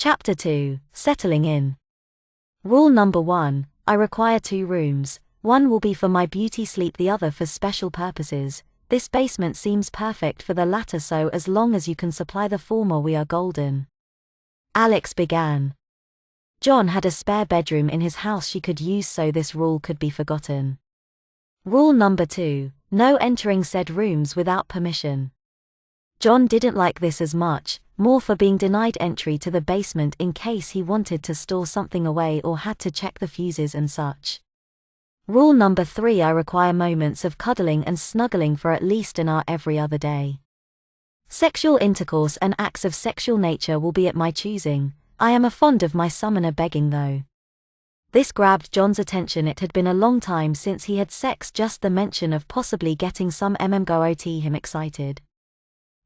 Chapter 2, Settling In. Rule number 1, I require 2 rooms. One will be for my beauty sleep, the other for special purposes. This basement seems perfect for the latter, so as long as you can supply the former we are golden. Alex began. John had a spare bedroom in his house she could use, so this rule could be forgotten. Rule number 2, no entering said rooms without permission. John didn't like this as much, more for being denied entry to the basement in case he wanted to store something away or had to check the fuses and such. Rule number 3, I require moments of cuddling and snuggling for at least an hour every other day. Sexual intercourse and acts of sexual nature will be at my choosing. I am fond of my summoner begging though. This grabbed John's attention. It had been a long time since he had sex, just the mention of possibly getting some got him excited.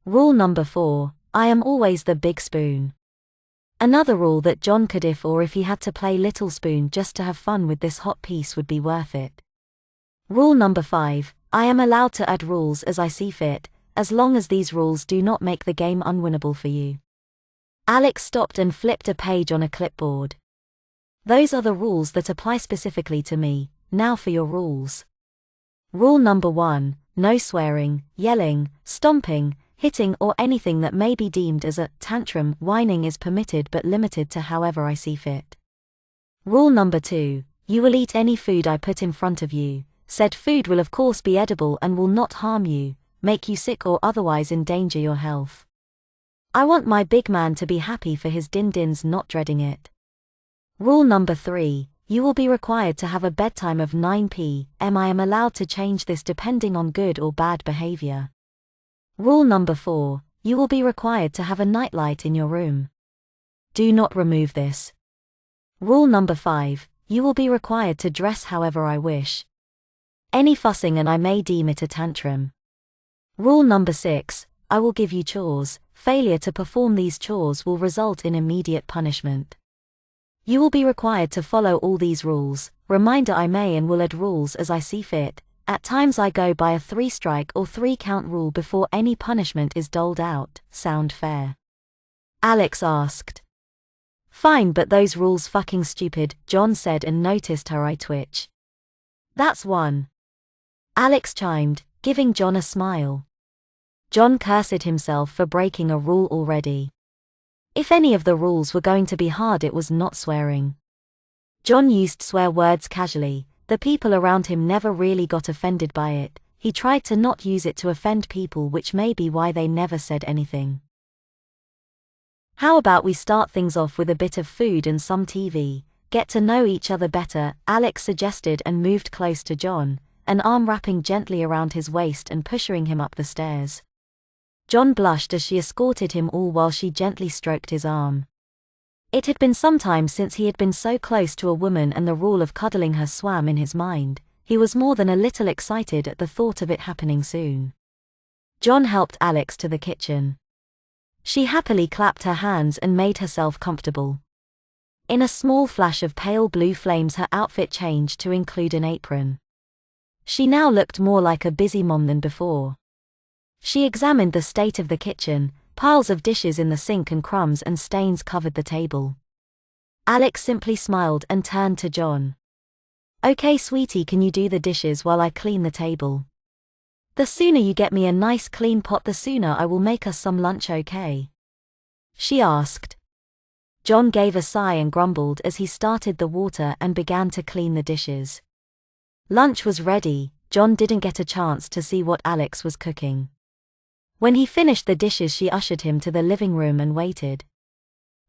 Rule number 4, I am always the big spoon. Another rule that John could, if he had to play little spoon just to have fun with this hot piece, would be worth it. Rule number 5, I am allowed to add rules as I see fit, as long as these rules do not make the game unwinnable for you. Alex stopped and flipped a page on a clipboard. Those are the rules that apply specifically to me. Now for your rules. Rule number 1, no swearing, yelling, stomping, hitting or anything that may be deemed as a tantrum. Whining is permitted but limited to however I see fit. Rule number 2, you will eat any food I put in front of you. Said food will of course be edible and will not harm you, make you sick or otherwise endanger your health. I want my big man to be happy for his din-dins, not dreading it. Rule number 3, you will be required to have a bedtime of 9 p.m. I am allowed to change this depending on good or bad behavior. Rule number 4, you will be required to have a nightlight in your room. Do not remove this. Rule number 5, you will be required to dress however I wish. Any fussing and I may deem it a tantrum. Rule number 6, I will give you chores. Failure to perform these chores will result in immediate punishment. You will be required to follow all these rules. Reminder, I may and will add rules as I see fit. At times I go by a 3-strike or 3-count rule before any punishment is doled out. Sound fair? Alex asked. Fine, but those rules fucking stupid, John said and noticed her eye twitch. That's one. Alex chimed, giving John a smile. John cursed himself for breaking a rule already. If any of the rules were going to be hard, it was not swearing. John used swear words casually. The people around him never really got offended by it. He tried to not use it to offend people, which may be why they never said anything. How about we start things off with a bit of food and some TV, get to know each other better, Alex suggested and moved close to John, an arm wrapping gently around his waist and pushing him up the stairs. John blushed as she escorted him, all while she gently stroked his arm. It had been some time since he had been so close to a woman, and the rule of cuddling her swam in his mind. He was more than a little excited at the thought of it happening soon. John helped Alex to the kitchen. She happily clapped her hands and made herself comfortable. In a small flash of pale blue flames, her outfit changed to include an apron. She now looked more like a busy mom than before. She examined the state of the kitchen. Piles of dishes in the sink and crumbs and stains covered the table. Alex simply smiled and turned to John. Okay sweetie, can you do the dishes while I clean the table? The sooner you get me a nice clean pot, the sooner I will make us some lunch, okay? She asked. John gave a sigh and grumbled as he started the water and began to clean the dishes. Lunch was ready. John didn't get a chance to see what Alex was cooking. When he finished the dishes, she ushered him to the living room and waited.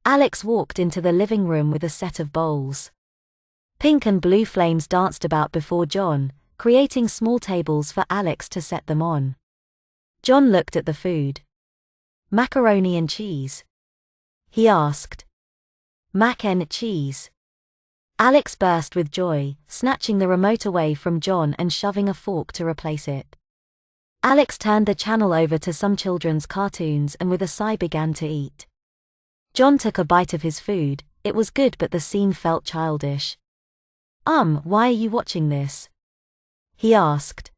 Alex walked into the living room with a set of bowls. Pink and blue flames danced about before John, creating small tables for Alex to set them on. John looked at the food. Macaroni and cheese? He asked. Mac and cheese. Alex burst with joy, snatching the remote away from John and shoving a fork to replace it. Alex turned the channel over to some children's cartoons and with a sigh began to eat. John took a bite of his food. It was good, but the scene felt childish. Why are you watching this? He asked.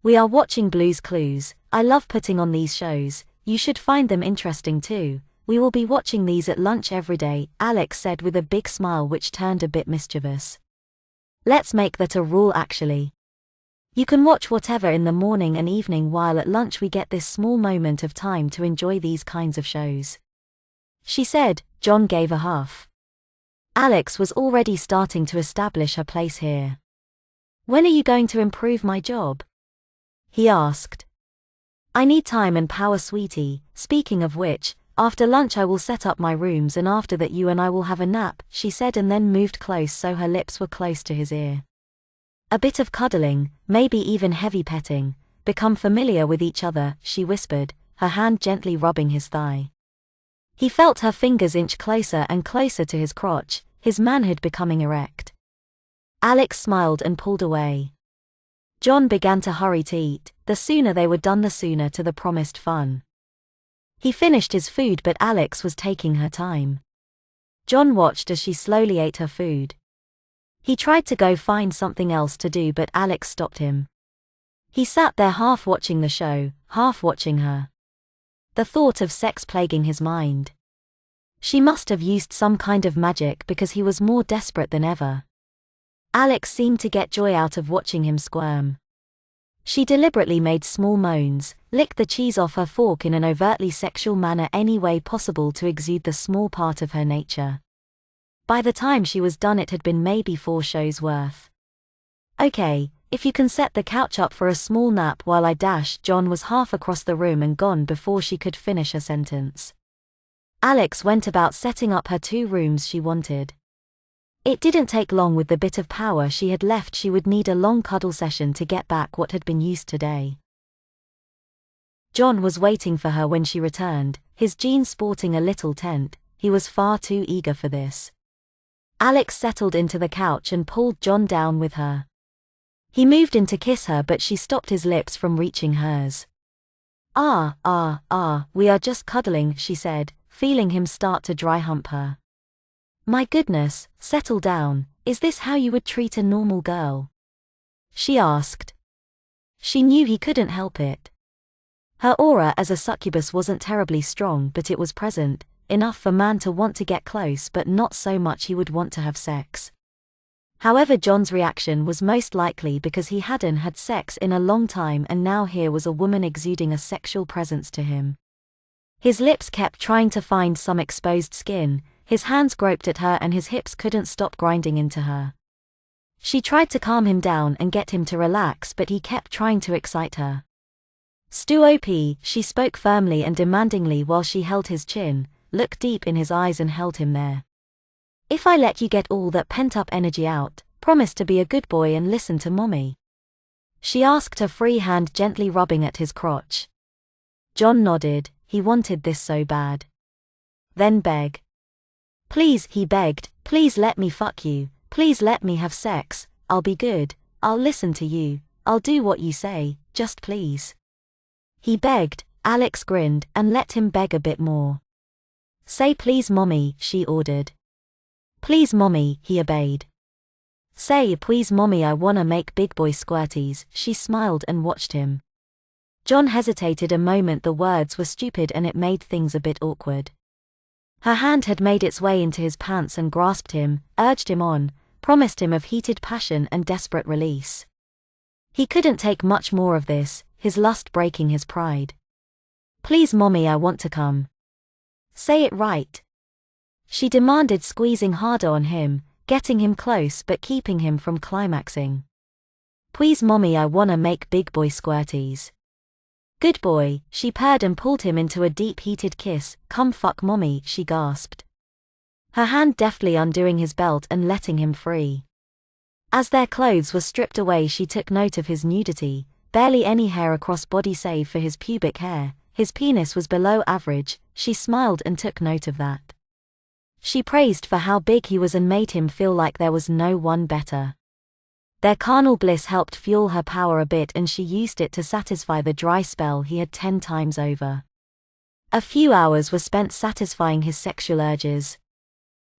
We are watching Blue's Clues. I love putting on these shows. You should find them interesting too. we will be watching these at lunch every day, Alex said with a big smile which turned a bit mischievous. Let's make that a rule actually. You can watch whatever in the morning and evening while at lunch we get this small moment of time to enjoy these kinds of shows. She said. John gave a huff. Alex was already starting to establish her place here. When are you going to improve my job? He asked. I need time and power, sweetie. Speaking of which, after lunch I will set up my rooms and after that you and I will have a nap, she said and then moved close so her lips were close to his ear. A bit of cuddling, maybe even heavy petting, become familiar with each other, she whispered, her hand gently rubbing his thigh. He felt her fingers inch closer and closer to his crotch, his manhood becoming erect. Alex smiled and pulled away. John began to hurry to eat. The sooner they were done the sooner to the promised fun. He finished his food but Alex was taking her time. John watched as she slowly ate her food. He tried to go find something else to do but Alex stopped him. He sat there half watching the show, half watching her. The thought of sex plaguing his mind. She must have used some kind of magic because he was more desperate than ever. Alex seemed to get joy out of watching him squirm. She deliberately made small moans, licked the cheese off her fork in an overtly sexual manner any way possible to exude the small part of her nature. By the time she was done it had been maybe 4 shows worth. Okay, if you can set the couch up for a small nap while I dash. John was half across the room and gone before she could finish her sentence. Alex went about setting up her 2 rooms she wanted. It didn't take long. With the bit of power she had left she would need a long cuddle session to get back what had been used today. John was waiting for her when she returned, his jeans sporting a little tent. He was far too eager for this. Alex settled into the couch and pulled John down with her. He moved in to kiss her but she stopped his lips from reaching hers. We are just cuddling, she said, feeling him start to dry hump her. My goodness, settle down, is this how you would treat a normal girl? She asked. She knew he couldn't help it. Her aura as a succubus wasn't terribly strong but it was present, enough for man to want to get close but not so much he would want to have sex. However, John's reaction was most likely because he hadn't had sex in a long time and now here was a woman exuding a sexual presence to him. His lips kept trying to find some exposed skin, his hands groped at her and his hips couldn't stop grinding into her. She tried to calm him down and get him to relax but he kept trying to excite her. Stop, she spoke firmly and demandingly while she held his chin, looked deep in his eyes and held him there. If I let you get all that pent-up energy out, promise to be a good boy and listen to mommy. She asked, her free hand gently rubbing at his crotch. John nodded, he wanted this so bad. Then beg. Please, he begged, please let me fuck you, please let me have sex, I'll be good, I'll listen to you, I'll do what you say, just please. He begged. Alex grinned and let him beg a bit more. Say please mommy, she ordered. Please mommy, he obeyed. Say please mommy, I wanna make big boy squirties, she smiled and watched him. John hesitated a moment. The words were stupid and it made things a bit awkward. Her hand had made its way into his pants and grasped him, urged him on, promised him of heated passion and desperate release. He couldn't take much more of this, his lust breaking his pride. Please mommy, I want to come. Say it right. She demanded, squeezing harder on him, getting him close but keeping him from climaxing. Please mommy, I wanna make big boy squirties. Good boy, she purred and pulled him into a deep heated kiss. Come fuck mommy, she gasped. Her hand deftly undoing his belt and letting him free. As their clothes were stripped away she took note of his nudity, barely any hair across body save for his pubic hair, his penis was below average, she smiled and took note of that. She praised for how big he was and made him feel like there was no one better. Their carnal bliss helped fuel her power a bit and she used it to satisfy the dry spell he had 10 times over. A few hours were spent satisfying his sexual urges.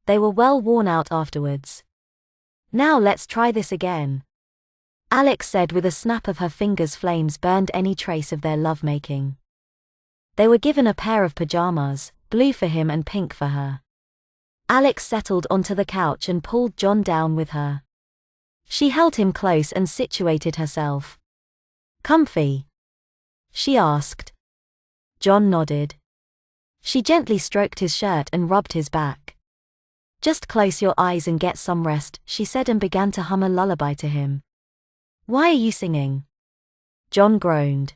They were well worn out afterwards. Now let's try this again, Alex said with a snap of her fingers. Flames burned any trace of their lovemaking. They were given a pair of pajamas, blue for him and pink for her. Alex settled onto the couch and pulled John down with her. She held him close and situated herself. "Comfy?" she asked. John nodded. She gently stroked his shirt and rubbed his back. "Just close your eyes and get some rest," she said and began to hum a lullaby to him. "Why are you singing?" John groaned.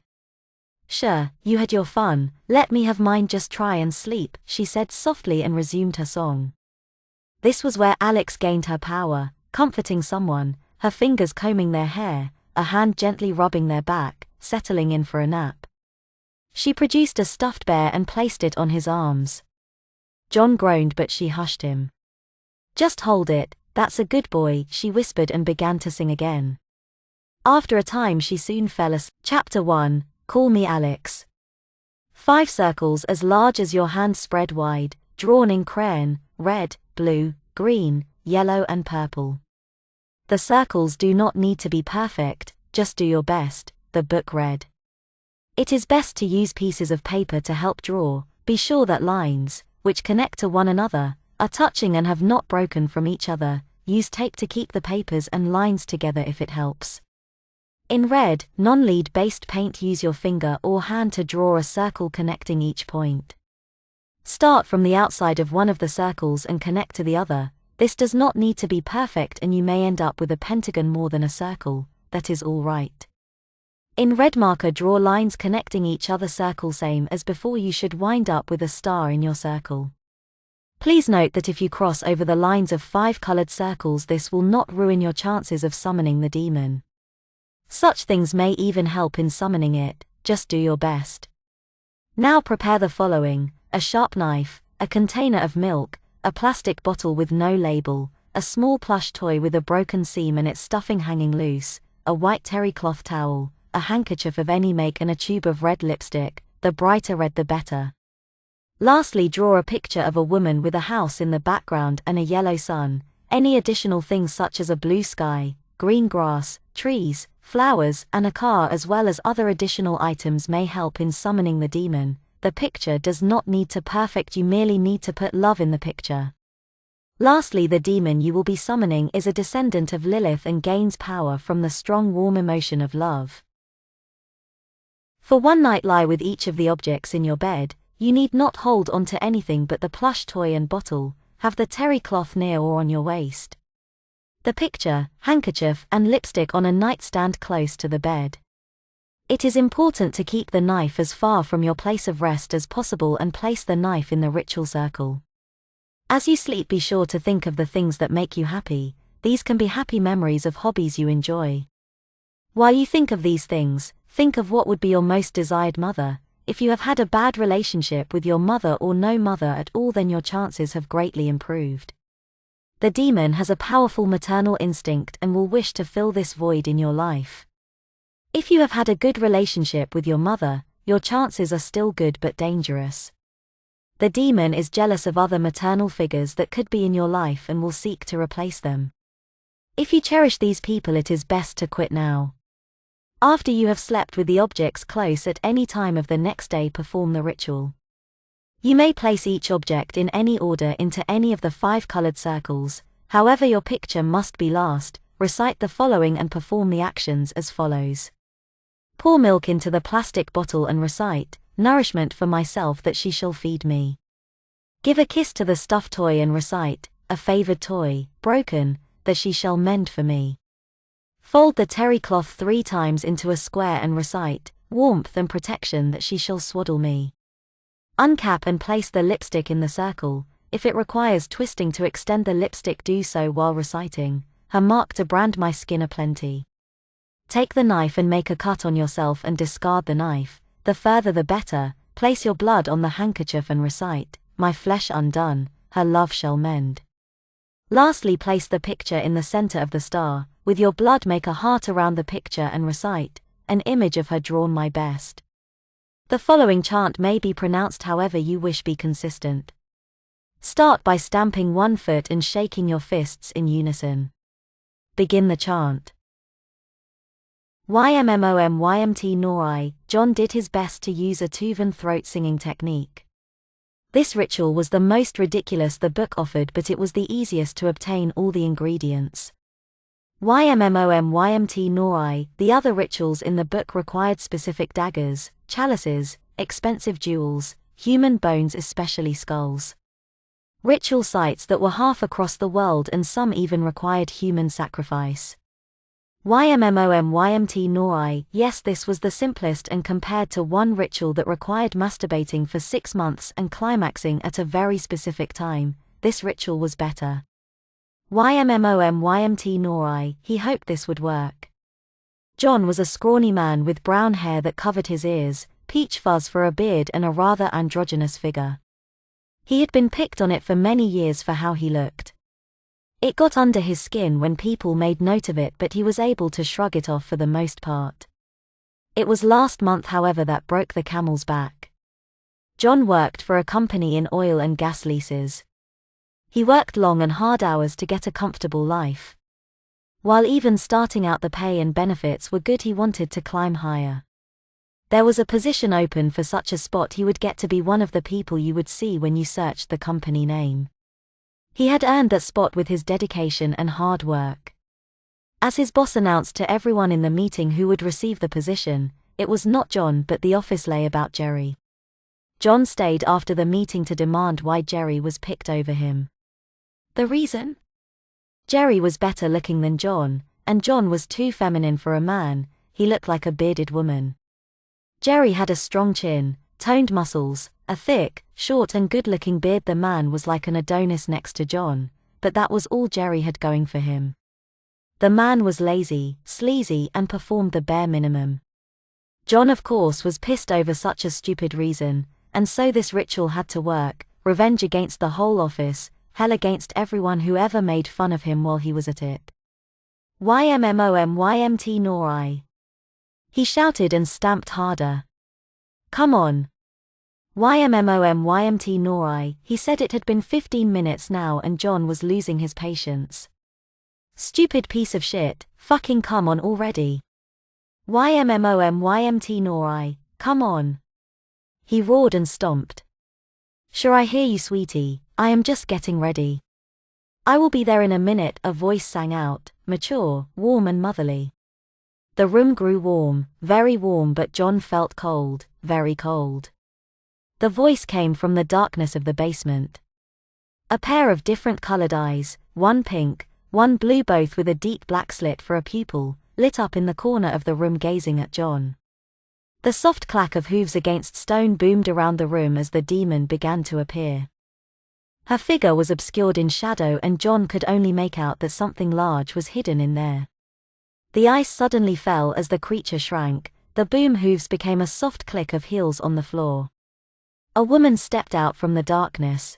"Sure, you had your fun, let me have mine, just try and sleep," she said softly and resumed her song. This was where Alex gained her power, comforting someone, her fingers combing their hair, a hand gently rubbing their back, settling in for a nap. She produced a stuffed bear and placed it on his arms. John groaned but she hushed him. "Just hold it, that's a good boy," she whispered and began to sing again. After a time she soon fell asleep. Chapter 1, Call Me Alex. 5 circles as large as your hand spread wide, drawn in crayon, red, blue, green, yellow and purple. The circles do not need to be perfect, just do your best, the book read. It is best to use pieces of paper to help draw. Be sure that lines, which connect to one another, are touching and have not broken from each other. Use tape to keep the papers and lines together if it helps. In red, non-lead based paint, use your finger or hand to draw a circle connecting each point. Start from the outside of one of the circles and connect to the other. This does not need to be perfect and you may end up with a pentagon more than a circle, that is all right. In red marker, draw lines connecting each other, circle same as before. You should wind up with a star in your circle. Please note that if you cross over the lines of 5 colored circles, this will not ruin your chances of summoning the demon. Such things may even help in summoning it, just do your best. Now prepare the following: a sharp knife, a container of milk, a plastic bottle with no label, a small plush toy with a broken seam and its stuffing hanging loose, a white terry cloth towel, a handkerchief of any make and a tube of red lipstick, the brighter red the better. Lastly, draw a picture of a woman with a house in the background and a yellow sun. Any additional things such as a blue sky, green grass, trees, flowers, and a car, as well as other additional items, may help in summoning the demon. The picture does not need to perfect, you merely need to put love in the picture. Lastly, the demon you will be summoning is a descendant of Lilith and gains power from the strong warm emotion of love. For one night, lie with each of the objects in your bed. You need not hold on to anything but the plush toy and bottle. Have the terry cloth near or on your waist. The picture, handkerchief and lipstick on a nightstand close to the bed. It is important to keep the knife as far from your place of rest as possible and place the knife in the ritual circle. As you sleep, be sure to think of the things that make you happy. These can be happy memories of hobbies you enjoy. While you think of these things, think of what would be your most desired mother. If you have had a bad relationship with your mother or no mother at all, then your chances have greatly improved. The demon has a powerful maternal instinct and will wish to fill this void in your life. If you have had a good relationship with your mother, your chances are still good but dangerous. The demon is jealous of other maternal figures that could be in your life and will seek to replace them. If you cherish these people, it is best to quit now. After you have slept with the objects close, at any time of the next day, perform the ritual. You may place each object in any order into any of the 5 colored circles, however your picture must be last. Recite the following and perform the actions as follows. Pour milk into the plastic bottle and recite, "Nourishment for myself that she shall feed me." Give a kiss to the stuffed toy and recite, "A favored toy, broken, that she shall mend for me." Fold the terry cloth 3 times into a square and recite, "Warmth and protection that she shall swaddle me." Uncap and place the lipstick in the circle. If it requires twisting to extend the lipstick, do so while reciting, "Her mark to brand my skin aplenty." Take the knife and make a cut on yourself and discard the knife. The further the better. Place your blood on the handkerchief and recite, "My flesh undone, her love shall mend." Lastly, place the picture in the center of the star. With your blood, make a heart around the picture and recite, "An image of her drawn my best." The following chant may be pronounced however you wish. Be consistent. Start by stamping one foot and shaking your fists in unison. Begin the chant. YMMOMYMT Nor I. John did his best to use a Tuvan throat singing technique. This ritual was the most ridiculous the book offered, but it was the easiest to obtain all the ingredients. YMMOMYMT Nori. The other rituals in the book required specific daggers, chalices, expensive jewels, human bones, especially skulls. Ritual sites that were half across the world, and some even required human sacrifice. YMMOMYMT Nori. Yes, this was the simplest, and compared to one ritual that required masturbating for 6 months and climaxing at a very specific time, this ritual was better. YMMOMYMT Nori. He hoped this would work. John was a scrawny man with brown hair that covered his ears, peach fuzz for a beard, and a rather androgynous figure. He had been picked on it for many years for how he looked. It got under his skin when people made note of it, but he was able to shrug it off for the most part. It was last month, however, that broke the camel's back. John worked for a company in oil and gas leases. He worked long and hard hours to get a comfortable life. While even starting out, the pay and benefits were good, he wanted to climb higher. There was a position open for such a spot. He would get to be one of the people you would see when you searched the company name. He had earned that spot with his dedication and hard work. As his boss announced to everyone in the meeting who would receive the position, it was not John, but the office lay about Jerry. John stayed after the meeting to demand why Jerry was picked over him. The reason? Jerry was better looking than John, and John was too feminine for a man. He looked like a bearded woman. Jerry had a strong chin, toned muscles, a thick, short and good-looking beard. The man was like an Adonis next to John, but that was all Jerry had going for him. The man was lazy, sleazy, and performed the bare minimum. John, of course, was pissed over such a stupid reason, and so this ritual had to work. Revenge against the whole office, hell against everyone who ever made fun of him while he was at it. YMMOMYMT Nori. He shouted and stamped harder. Come on. YMMOMYMT Nori. He said it had been 15 minutes now, and John was losing his patience. Stupid piece of shit, fucking come on already. YMMOMYMT Nori. Come on. He roared and stomped. Sure, I hear you, sweetie, I am just getting ready. I will be there in a minute, a voice sang out, mature, warm and motherly. The room grew warm, very warm, but John felt cold, very cold. The voice came from the darkness of the basement. A pair of different colored eyes, one pink, one blue, both with a deep black slit for a pupil, lit up in the corner of the room, gazing at John. The soft clack of hooves against stone boomed around the room as the demon began to appear. Her figure was obscured in shadow, and John could only make out that something large was hidden in there. The ice suddenly fell as the creature shrank. The boom hooves became a soft click of heels on the floor. A woman stepped out from the darkness.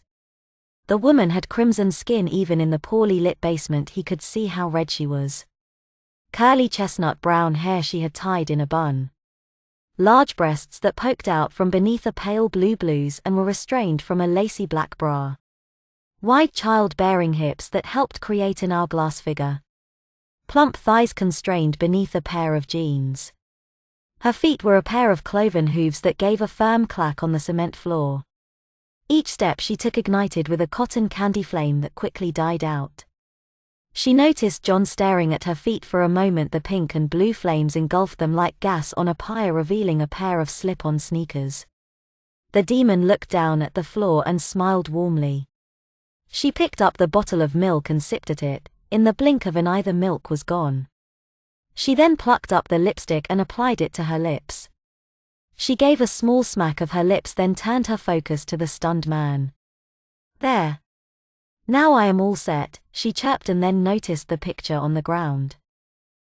The woman had crimson skin. Even in the poorly lit basement he could see how red she was. Curly chestnut brown hair she had tied in a bun. Large breasts that poked out from beneath a pale blue blouse and were restrained from a lacy black bra. Wide child-bearing hips that helped create an hourglass figure. Plump thighs constrained beneath a pair of jeans. Her feet were a pair of cloven hooves that gave a firm clack on the cement floor. Each step she took ignited with a cotton candy flame that quickly died out. She noticed John staring at her feet for a moment. The pink and blue flames engulfed them like gas on a pyre, revealing a pair of slip-on sneakers. The demon looked down at the floor and smiled warmly. She picked up the bottle of milk and sipped at it. In the blink of an eye the milk was gone. She then plucked up the lipstick and applied it to her lips. She gave a small smack of her lips, then turned her focus to the stunned man. There. Now I am all set, she chirped, and then noticed the picture on the ground.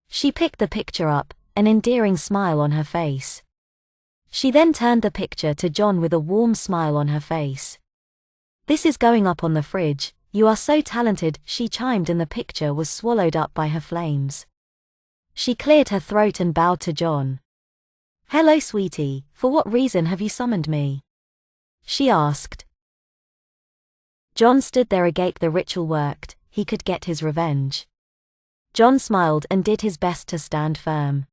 She picked the picture up, an endearing smile on her face. She then turned the picture to John with a warm smile on her face. This is going up on the fridge. You are so talented, she chimed, and the picture was swallowed up by her flames. She cleared her throat and bowed to John. Hello, sweetie, for what reason have you summoned me? She asked. John stood there agape. The ritual worked, he could get his revenge. John smiled and did his best to stand firm.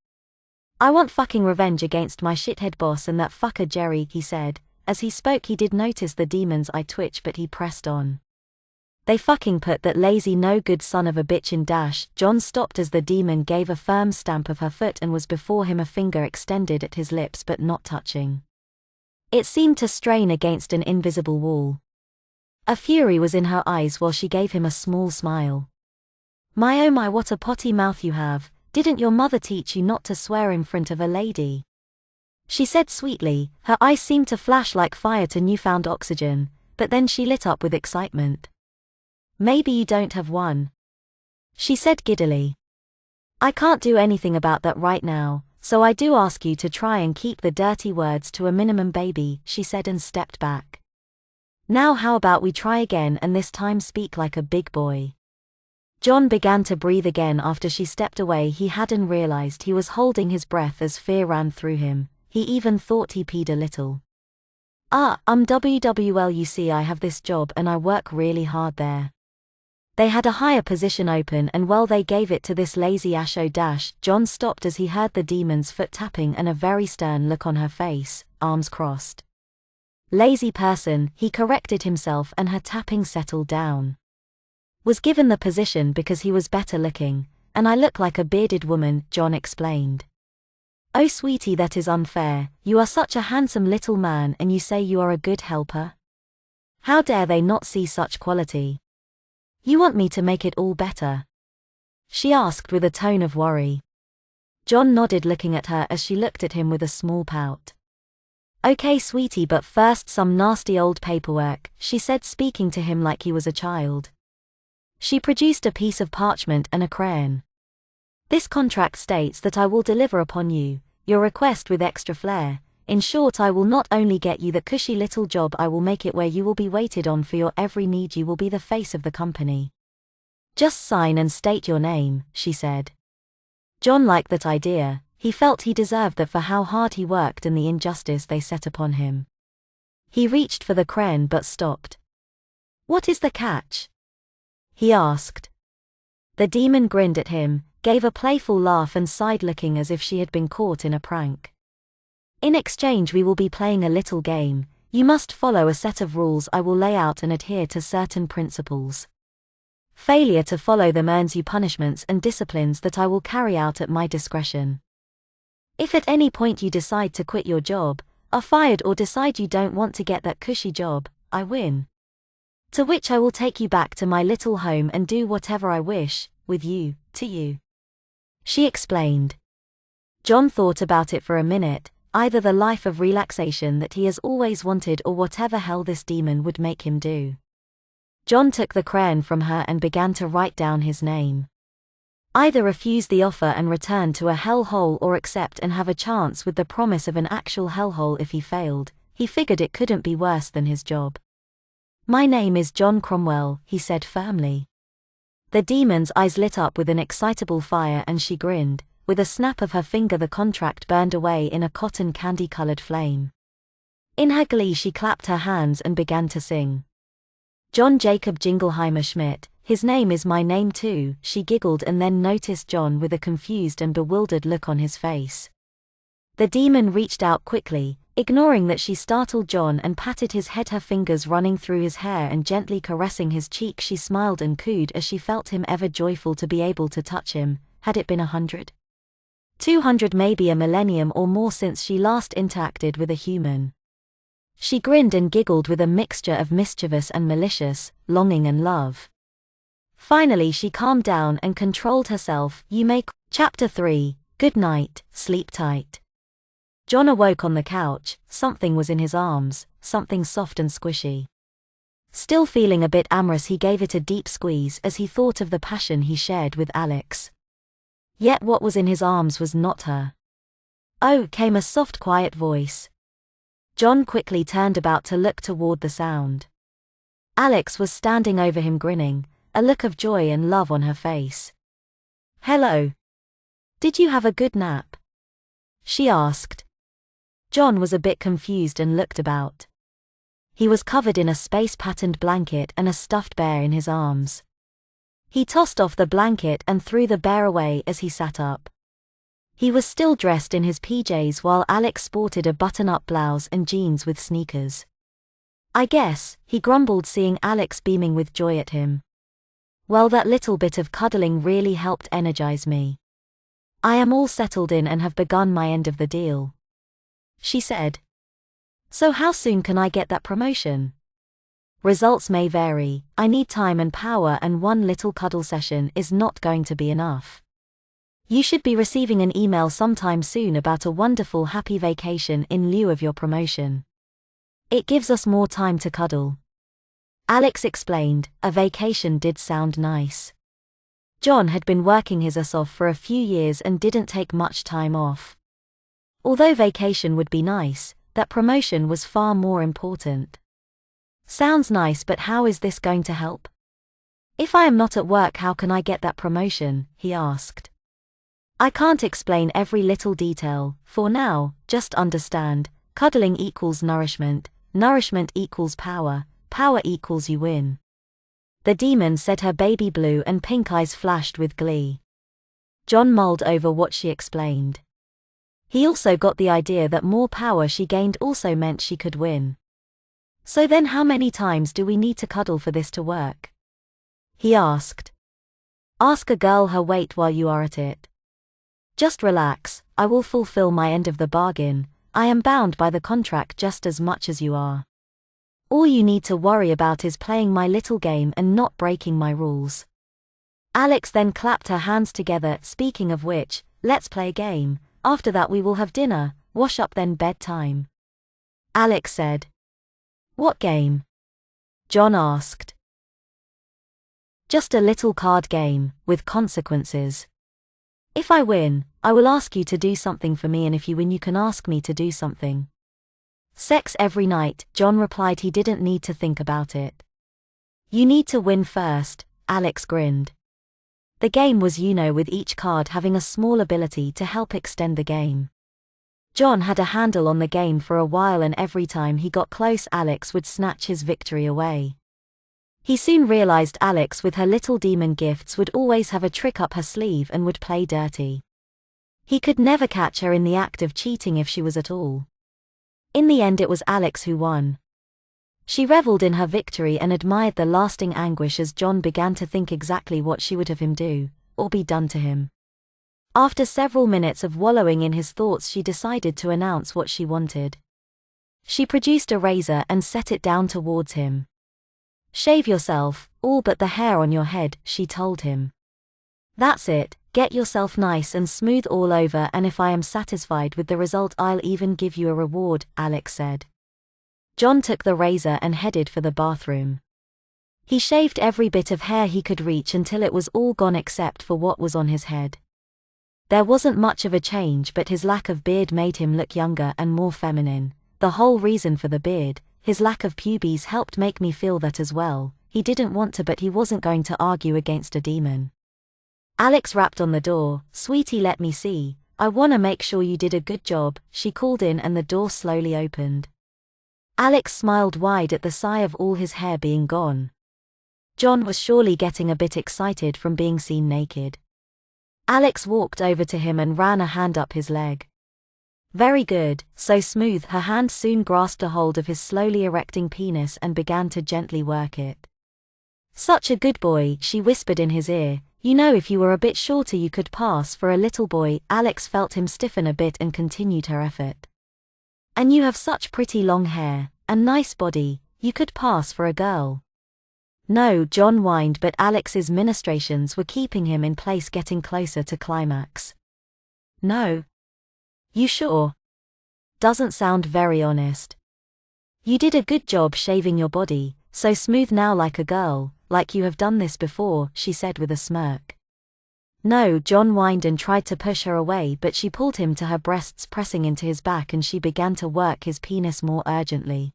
I want fucking revenge against my shithead boss and that fucker Jerry, he said, As he spoke he did notice the demon's eye twitch, but he pressed on. They fucking put that lazy no good son of a bitch in dash. John stopped as the demon gave a firm stamp of her foot and was before him, a finger extended at his lips but not touching. It seemed to strain against an invisible wall. A fury was in her eyes while she gave him a small smile. My oh my, what a potty mouth you have, didn't your mother teach you not to swear in front of a lady? She said sweetly, her eyes seemed to flash like fire to newfound oxygen, but then she lit up with excitement. Maybe you don't have one, she said giddily. I can't do anything about that right now, so I do ask you to try and keep the dirty words to a minimum, baby, she said and stepped back. Now how about we try again and this time speak like a big boy? John began to breathe again after she stepped away. He hadn't realized he was holding his breath as fear ran through him. He even thought he peed a little. WWL, you see I have this job and I work really hard there. They had a higher position open and well they gave it to this lazy Asho dash. John stopped as he heard the demon's foot tapping and a very stern look on her face, arms crossed. Lazy person, he corrected himself, and her tapping settled down. Was given the position because he was better looking, and I look like a bearded woman, John explained. Oh sweetie, that is unfair, you are such a handsome little man and you say you are a good helper? How dare they not see such quality? You want me to make it all better? She asked with a tone of worry. John nodded, looking at her as she looked at him with a small pout. Okay sweetie, but first some nasty old paperwork, she said, speaking to him like he was a child. She produced a piece of parchment and a crayon. This contract states that I will deliver upon you, your request with extra flair. In short, I will not only get you the cushy little job, I will make it where you will be waited on for your every need. You will be the face of the company. Just sign and state your name, she said. John liked that idea. He felt he deserved that for how hard he worked and the injustice they set upon him. He reached for the crayon but stopped. What is the catch? He asked. The demon grinned at him, gave a playful laugh and sighed, looking as if she had been caught in a prank. In exchange we will be playing a little game. You must follow a set of rules I will lay out and adhere to certain principles. Failure to follow them earns you punishments and disciplines that I will carry out at my discretion. If at any point you decide to quit your job, are fired, or decide you don't want to get that cushy job, I win. To which I will take you back to my little home and do whatever I wish, with you, to you. She explained. John thought about it for a minute, either the life of relaxation that he has always wanted or whatever hell this demon would make him do. John took the crayon from her and began to write down his name. Either refuse the offer and return to a hellhole, or accept and have a chance with the promise of an actual hellhole if he failed. He figured it couldn't be worse than his job. My name is John Cromwell, he said firmly. The demon's eyes lit up with an excitable fire and she grinned. With a snap of her finger the contract burned away in a cotton candy-colored flame. In her glee she clapped her hands and began to sing. John Jacob Jingleheimer Schmidt, his name is my name too, she giggled, and then noticed John with a confused and bewildered look on his face. The demon reached out quickly, ignoring that she startled John, and patted his head, her fingers running through his hair and gently caressing his cheek. She smiled and cooed as she felt him, ever joyful to be able to touch him. Had it been 100? 200, maybe a millennium or more since she last interacted with a human. She grinned and giggled with a mixture of mischievous and malicious, longing and love. Finally she calmed down and controlled herself. You may. Chapter 3, Good night, sleep tight. John awoke on the couch. Something was in his arms, something soft and squishy. Still feeling a bit amorous, he gave it a deep squeeze as he thought of the passion he shared with Alex. Yet what was in his arms was not her. Oh, came a soft, quiet voice. John quickly turned about to look toward the sound. Alex was standing over him, grinning, a look of joy and love on her face. Hello. Did you have a good nap? She asked. John was a bit confused and looked about. He was covered in a space-patterned blanket and a stuffed bear in his arms. He tossed off the blanket and threw the bear away as he sat up. He was still dressed in his PJs while Alex sported a button-up blouse and jeans with sneakers. "I guess," he grumbled, seeing Alex beaming with joy at him. "Well, that little bit of cuddling really helped energize me. I am all settled in and have begun my end of the deal," she said. "So how soon can I get that promotion?" "Results may vary. I need time and power, and one little cuddle session is not going to be enough. You should be receiving an email sometime soon about a wonderful happy vacation in lieu of your promotion. It gives us more time to cuddle." Alex explained. A vacation did sound nice. John had been working his ass off for a few years and didn't take much time off. Although vacation would be nice, that promotion was far more important. "Sounds nice, but how is this going to help? If I am not at work, how can I get that promotion?" he asked. "I can't explain every little detail, for now, just understand, cuddling equals nourishment, nourishment equals power, power equals you win." The demon said, her baby blue and pink eyes flashed with glee. John mulled over what she explained. He also got the idea that more power she gained also meant she could win. "So then how many times do we need to cuddle for this to work?" he asked. "Ask a girl her weight while you are at it. Just relax, I will fulfill my end of the bargain. I am bound by the contract just as much as you are. All you need to worry about is playing my little game and not breaking my rules." Alex then clapped her hands together. "Speaking of which, let's play a game. After that we will have dinner, wash up, then bedtime," Alex said. "What game?" John asked. "Just a little card game, with consequences. If I win, I will ask you to do something for me, and if you win you can ask me to do something." "Sex every night," John replied. He didn't need to think about it. "You need to win first," Alex grinned. The game was Uno, with each card having a small ability to help extend the game. John had a handle on the game for a while, and every time he got close, Alex would snatch his victory away. He soon realized Alex, with her little demon gifts, would always have a trick up her sleeve and would play dirty. He could never catch her in the act of cheating if she was at all. In the end, it was Alex who won. She reveled in her victory and admired the lasting anguish as John began to think exactly what she would have him do, or be done to him. After several minutes of wallowing in his thoughts, she decided to announce what she wanted. She produced a razor and set it down towards him. "Shave yourself, all but the hair on your head," she told him. "That's it, get yourself nice and smooth all over, and if I am satisfied with the result I'll even give you a reward," Alex said. John took the razor and headed for the bathroom. He shaved every bit of hair he could reach until it was all gone except for what was on his head. There wasn't much of a change, but his lack of beard made him look younger and more feminine. The whole reason for the beard, his lack of pubes, helped make me feel that as well. He didn't want to, but he wasn't going to argue against a demon. Alex rapped on the door. "Sweetie, let me see. I wanna make sure you did a good job," she called in, and the door slowly opened. Alex smiled wide at the sigh of all his hair being gone. John was surely getting a bit excited from being seen naked. Alex walked over to him and ran a hand up his leg. "Very good, so smooth." Her hand soon grasped a hold of his slowly erecting penis and began to gently work it. "Such a good boy," she whispered in his ear. "You know, if you were a bit shorter you could pass for a little boy." Alex felt him stiffen a bit and continued her effort. "And you have such pretty long hair, and nice body, you could pass for a girl." "No," John whined, but Alex's ministrations were keeping him in place, getting closer to climax. "No. You sure? Doesn't sound very honest. You did a good job shaving your body, so smooth now, like a girl, like you have done this before," she said with a smirk. "No," John whined and tried to push her away, but she pulled him to her breasts, pressing into his back, and she began to work his penis more urgently.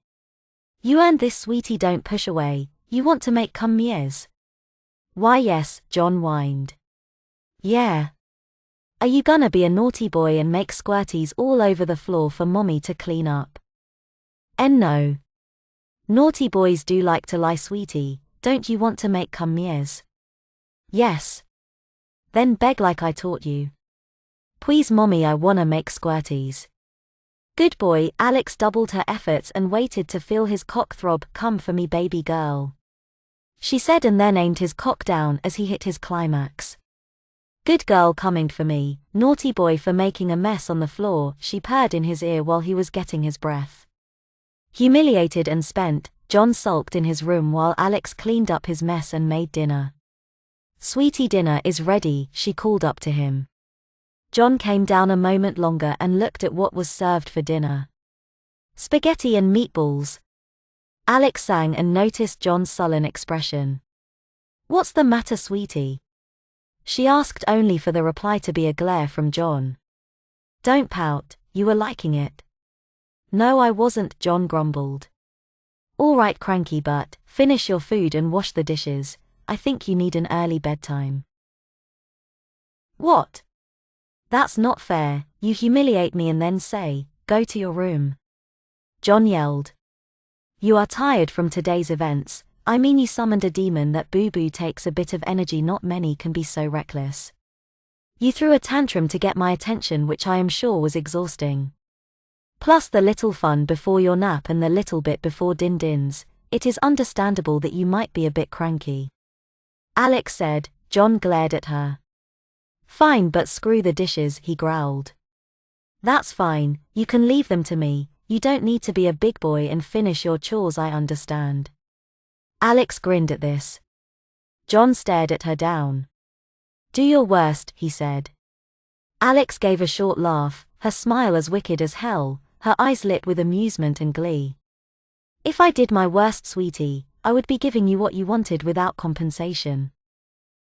"You earned this, sweetie, don't push away. You want to make cum yes?" "Why yes," John whined. "Yeah. Are you gonna be a naughty boy and make squirties all over the floor for mommy to clean up?" "And no. Naughty boys do like to lie, sweetie. Don't you want to make cum yes?" "Yes." "Then beg like I taught you." Please mommy, I wanna make squirties. Good boy. Alex doubled her efforts and waited to feel his cock throb. Come for me baby girl, she said, and then aimed his cock down as he hit his climax. Good girl, coming for me. Naughty boy for making a mess on the floor, she purred in his ear while he was getting his breath. Humiliated and spent, John sulked in his room while Alex cleaned up his mess and made dinner. Sweetie, dinner is ready, she called up to him. John came down a moment longer and looked at what was served for dinner. Spaghetti and meatballs. Alex sang and noticed John's sullen expression. What's the matter, sweetie? She asked, only for the reply to be a glare from John. Don't pout, you were liking it. No, I wasn't, John grumbled. All right, cranky butt, finish your food and wash the dishes. I think you need an early bedtime. What? That's not fair. You humiliate me and then say, go to your room. John yelled. You are tired from today's events. I mean, you summoned a demon. That boo-boo takes a bit of energy. Not many can be so reckless. You threw a tantrum to get my attention, which I am sure was exhausting. Plus the little fun before your nap and the little bit before din-dins. It is understandable that you might be a bit cranky. Alex said. John glared at her. Fine, but screw the dishes, he growled. That's fine, you can leave them to me. You don't need to be a big boy and finish your chores, I understand. Alex grinned at this. John stared at her down. Do your worst, he said. Alex gave a short laugh, her smile as wicked as hell, her eyes lit with amusement and glee. If I did my worst, sweetie, I would be giving you what you wanted without compensation.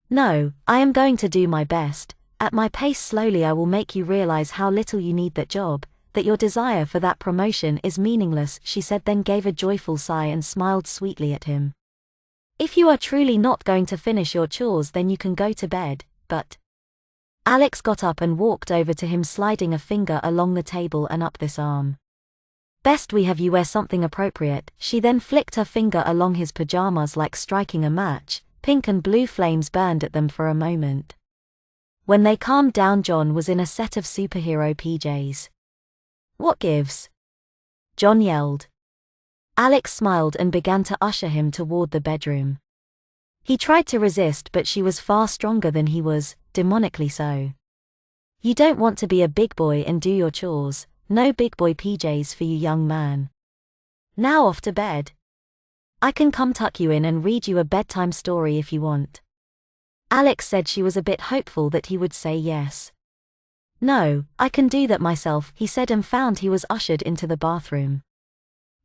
No, I am going to do my best. At my pace, slowly I will make you realize how little you need that job, that your desire for that promotion is meaningless, she said, then gave a joyful sigh and smiled sweetly at him. If you are truly not going to finish your chores, then you can go to bed, but... Alex got up and walked over to him, sliding a finger along the table and up this arm. Best we have you wear something appropriate. She then flicked her finger along his pajamas like striking a match. Pink and blue flames burned at them for a moment. When they calmed down, John was in a set of superhero PJs. What gives? John yelled. Alex smiled and began to usher him toward the bedroom. He tried to resist, but she was far stronger than he was, demonically so. You don't want to be a big boy and do your chores. No big boy PJs for you, young man. Now off to bed. I can come tuck you in and read you a bedtime story if you want. Alex said she was a bit hopeful that he would say yes. No, I can do that myself, he said, and found he was ushered into the bathroom.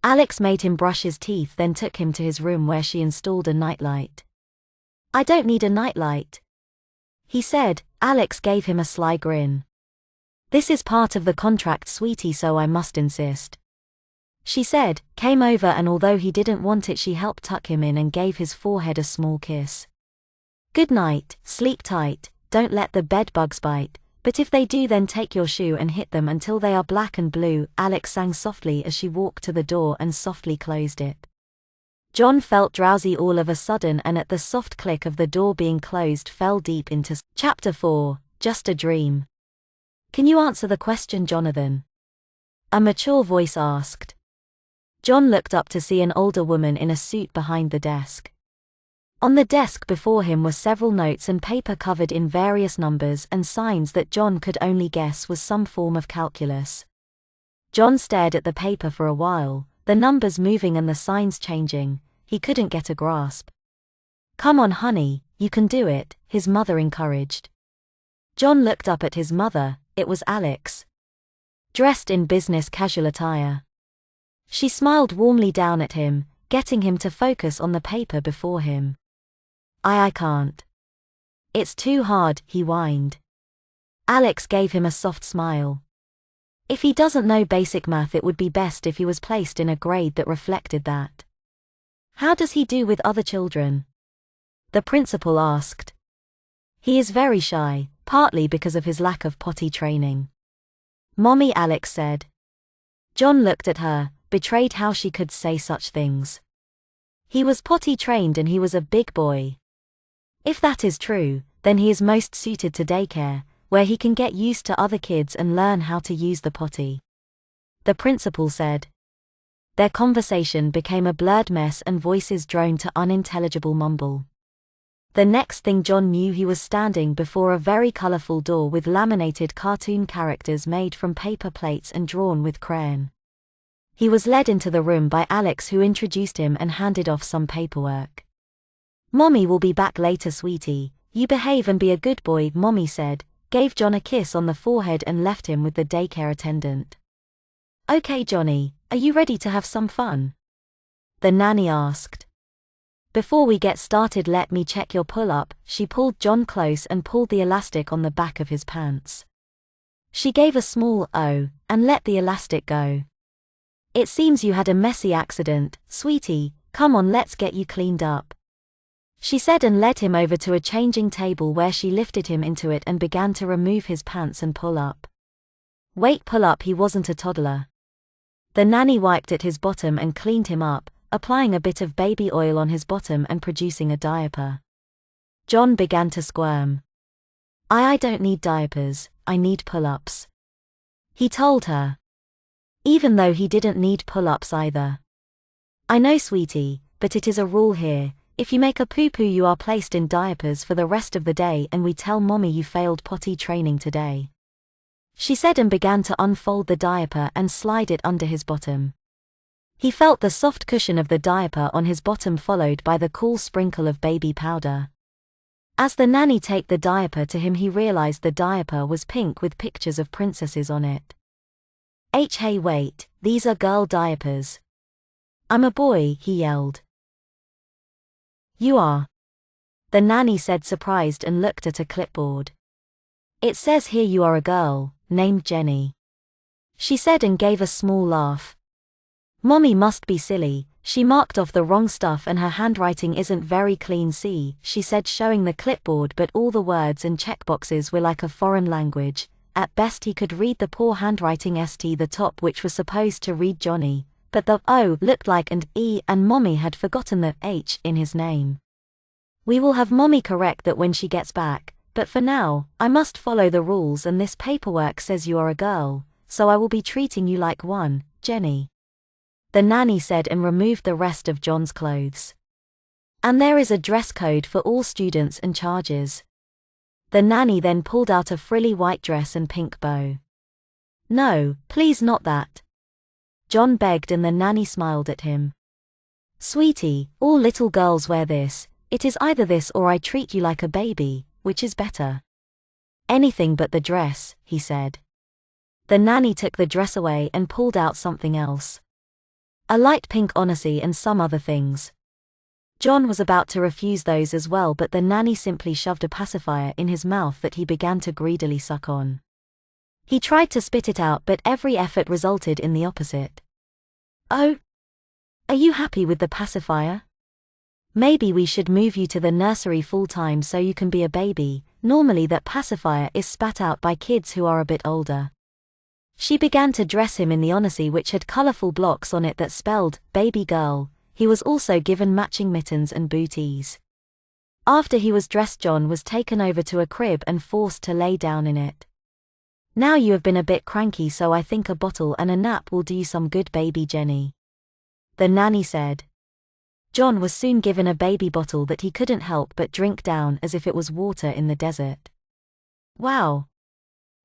Alex made him brush his teeth, then took him to his room where she installed a nightlight. I don't need a nightlight, he said. Alex gave him a sly grin. This is part of the contract, sweetie, so I must insist. She said, came over, and although he didn't want it, she helped tuck him in and gave his forehead a small kiss. Good night, sleep tight, don't let the bed bugs bite, but if they do, then take your shoe and hit them until they are black and blue, Alex sang softly as she walked to the door and softly closed it. John felt drowsy all of a sudden, and at the soft click of the door being closed fell deep into Chapter 4, Just a Dream. Can you answer the question, Jonathan? A mature voice asked. John looked up to see an older woman in a suit behind the desk. On the desk before him were several notes and paper covered in various numbers and signs that John could only guess was some form of calculus. John stared at the paper for a while, the numbers moving and the signs changing. He couldn't get a grasp. Come on, honey, you can do it, his mother encouraged. John looked up at his mother. It was Alex. Dressed in business casual attire. She smiled warmly down at him, getting him to focus on the paper before him. I can't. It's too hard, he whined. Alex gave him a soft smile. If he doesn't know basic math, it would be best if he was placed in a grade that reflected that. How does he do with other children? The principal asked. He is very shy, partly because of his lack of potty training. Mommy, Alex said. John looked at her, betrayed how she could say such things. He was potty trained and he was a big boy. If that is true, then he is most suited to daycare, where he can get used to other kids and learn how to use the potty," the principal said. Their conversation became a blurred mess and voices droned to unintelligible mumble. The next thing John knew, he was standing before a very colorful door with laminated cartoon characters made from paper plates and drawn with crayon. He was led into the room by Alex, who introduced him and handed off some paperwork. "Mommy will be back later, sweetie. You behave and be a good boy," Mommy said, gave John a kiss on the forehead and left him with the daycare attendant. "Okay, Johnny, are you ready to have some fun?" the nanny asked. "Before we get started, let me check your pull-up." She pulled John close and pulled the elastic on the back of his pants. She gave a small "oh" and let the elastic go. "It seems you had a messy accident, sweetie. Come on, let's get you cleaned up," she said, and led him over to a changing table where she lifted him into it and began to remove his pants and pull up. "Wait, pull up." He wasn't a toddler. The nanny wiped at his bottom and cleaned him up, applying a bit of baby oil on his bottom and producing a diaper. John began to squirm. I don't need diapers, I need pull-ups," he told her. Even though he didn't need pull-ups either. "I know, sweetie, but it is a rule here. If you make a poo-poo, you are placed in diapers for the rest of the day, and we tell mommy you failed potty training today," she said, and began to unfold the diaper and slide it under his bottom. He felt the soft cushion of the diaper on his bottom, followed by the cool sprinkle of baby powder. As the nanny take the diaper to him, he realized the diaper was pink with pictures of princesses on it. Hey, wait, these are girl diapers." "I'm a boy," he yelled. "You are," the nanny said, surprised, and looked at a clipboard. "It says here you are a girl, named Jenny," she said, and gave a small laugh. "Mommy must be silly, she marked off the wrong stuff and her handwriting isn't very clean. See," she said, showing the clipboard, but all the words and checkboxes were like a foreign language. At best he could read the poor handwriting. The top, which was supposed to read Johnny, but the O looked like an E, and Mommy had forgotten the H in his name. "We will have Mommy correct that when she gets back, but for now, I must follow the rules, and this paperwork says you are a girl, so I will be treating you like one, Jenny," the nanny said, and removed the rest of John's clothes. "And there is a dress code for all students and charges." The nanny then pulled out a frilly white dress and pink bow. "No, please, not that," John begged, and the nanny smiled at him. "Sweetie, all little girls wear this. It is either this or I treat you like a baby, which is better?" "Anything but the dress," he said. The nanny took the dress away and pulled out something else. A light pink onesie and some other things. John was about to refuse those as well, but the nanny simply shoved a pacifier in his mouth that he began to greedily suck on. He tried to spit it out, but every effort resulted in the opposite. "Oh, are you happy with the pacifier? Maybe we should move you to the nursery full-time so you can be a baby. Normally that pacifier is spat out by kids who are a bit older." She began to dress him in the onesie, which had colorful blocks on it that spelled baby girl. He was also given matching mittens and booties. After he was dressed, John was taken over to a crib and forced to lay down in it. "Now you have been a bit cranky, so I think a bottle and a nap will do you some good, baby Jenny," the nanny said. John was soon given a baby bottle that he couldn't help but drink down as if it was water in the desert. "Wow.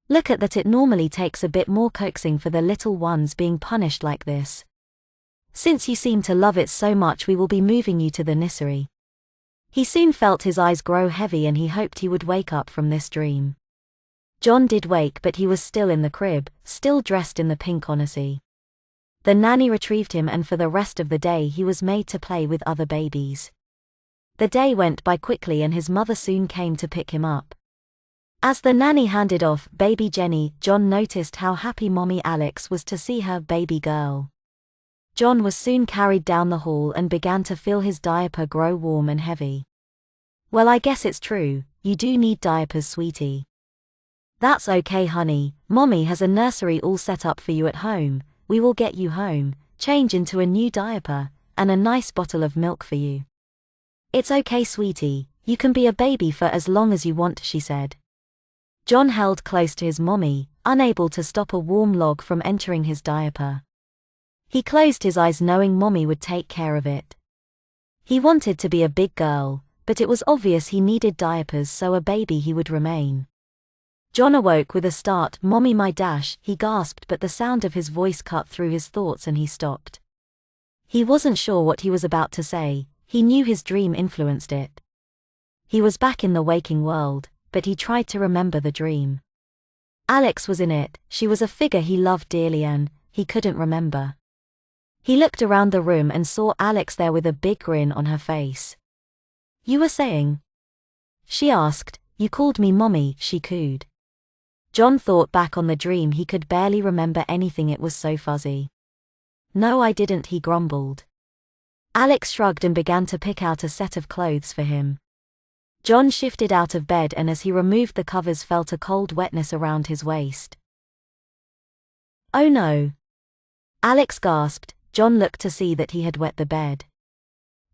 Look at that, it normally takes a bit more coaxing for the little ones being punished like this. Since you seem to love it so much, we will be moving you to the nursery." He soon felt his eyes grow heavy and he hoped he would wake up from this dream. John did wake, but he was still in the crib, still dressed in the pink onesie. The nanny retrieved him, and for the rest of the day he was made to play with other babies. The day went by quickly and his mother soon came to pick him up. As the nanny handed off baby Jenny, John noticed how happy Mommy Alex was to see her baby girl. John was soon carried down the hall and began to feel his diaper grow warm and heavy. "Well, I guess it's true, you do need diapers, sweetie." "That's okay, honey, Mommy has a nursery all set up for you at home. We will get you home, change into a new diaper, and a nice bottle of milk for you." "It's okay, sweetie, you can be a baby for as long as you want," she said. John held close to his mommy, unable to stop a warm log from entering his diaper. He closed his eyes knowing mommy would take care of it. He wanted to be a big girl, but it was obvious he needed diapers, so a baby he would remain. John awoke with a start. "Mommy, my dash," he gasped, but the sound of his voice cut through his thoughts and he stopped. He wasn't sure what he was about to say, he knew his dream influenced it. He was back in the waking world, but he tried to remember the dream. Alex was in it, she was a figure he loved dearly and he couldn't remember. He looked around the room and saw Alex there with a big grin on her face. "You were saying?" she asked. "You called me mommy," she cooed. John thought back on the dream. He could barely remember anything, it was so fuzzy. "No, I didn't," he grumbled. Alex shrugged and began to pick out a set of clothes for him. John shifted out of bed and as he removed the covers felt a cold wetness around his waist. "Oh no!" Alex gasped. John looked to see that he had wet the bed.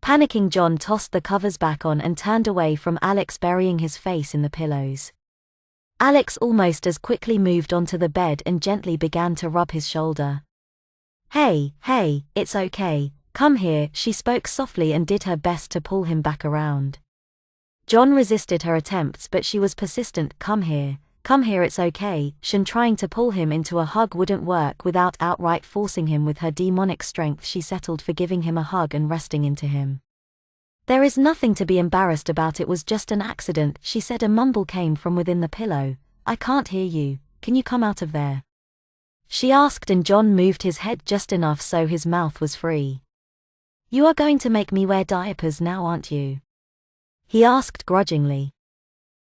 Panicking, John tossed the covers back on and turned away from Alex, burying his face in the pillows. Alex almost as quickly moved onto the bed and gently began to rub his shoulder. Hey, it's okay, come here," she spoke softly and did her best to pull him back around. John resisted her attempts, but she was persistent. Come here, it's okay." Trying to pull him into a hug wouldn't work. Without outright forcing him with her demonic strength, she settled for giving him a hug and resting into him. "There is nothing to be embarrassed about, it was just an accident," she said. A mumble came from within the pillow. "I can't hear you, can you come out of there?" she asked, and John moved his head just enough so his mouth was free. "You are going to make me wear diapers now, aren't you?" he asked grudgingly.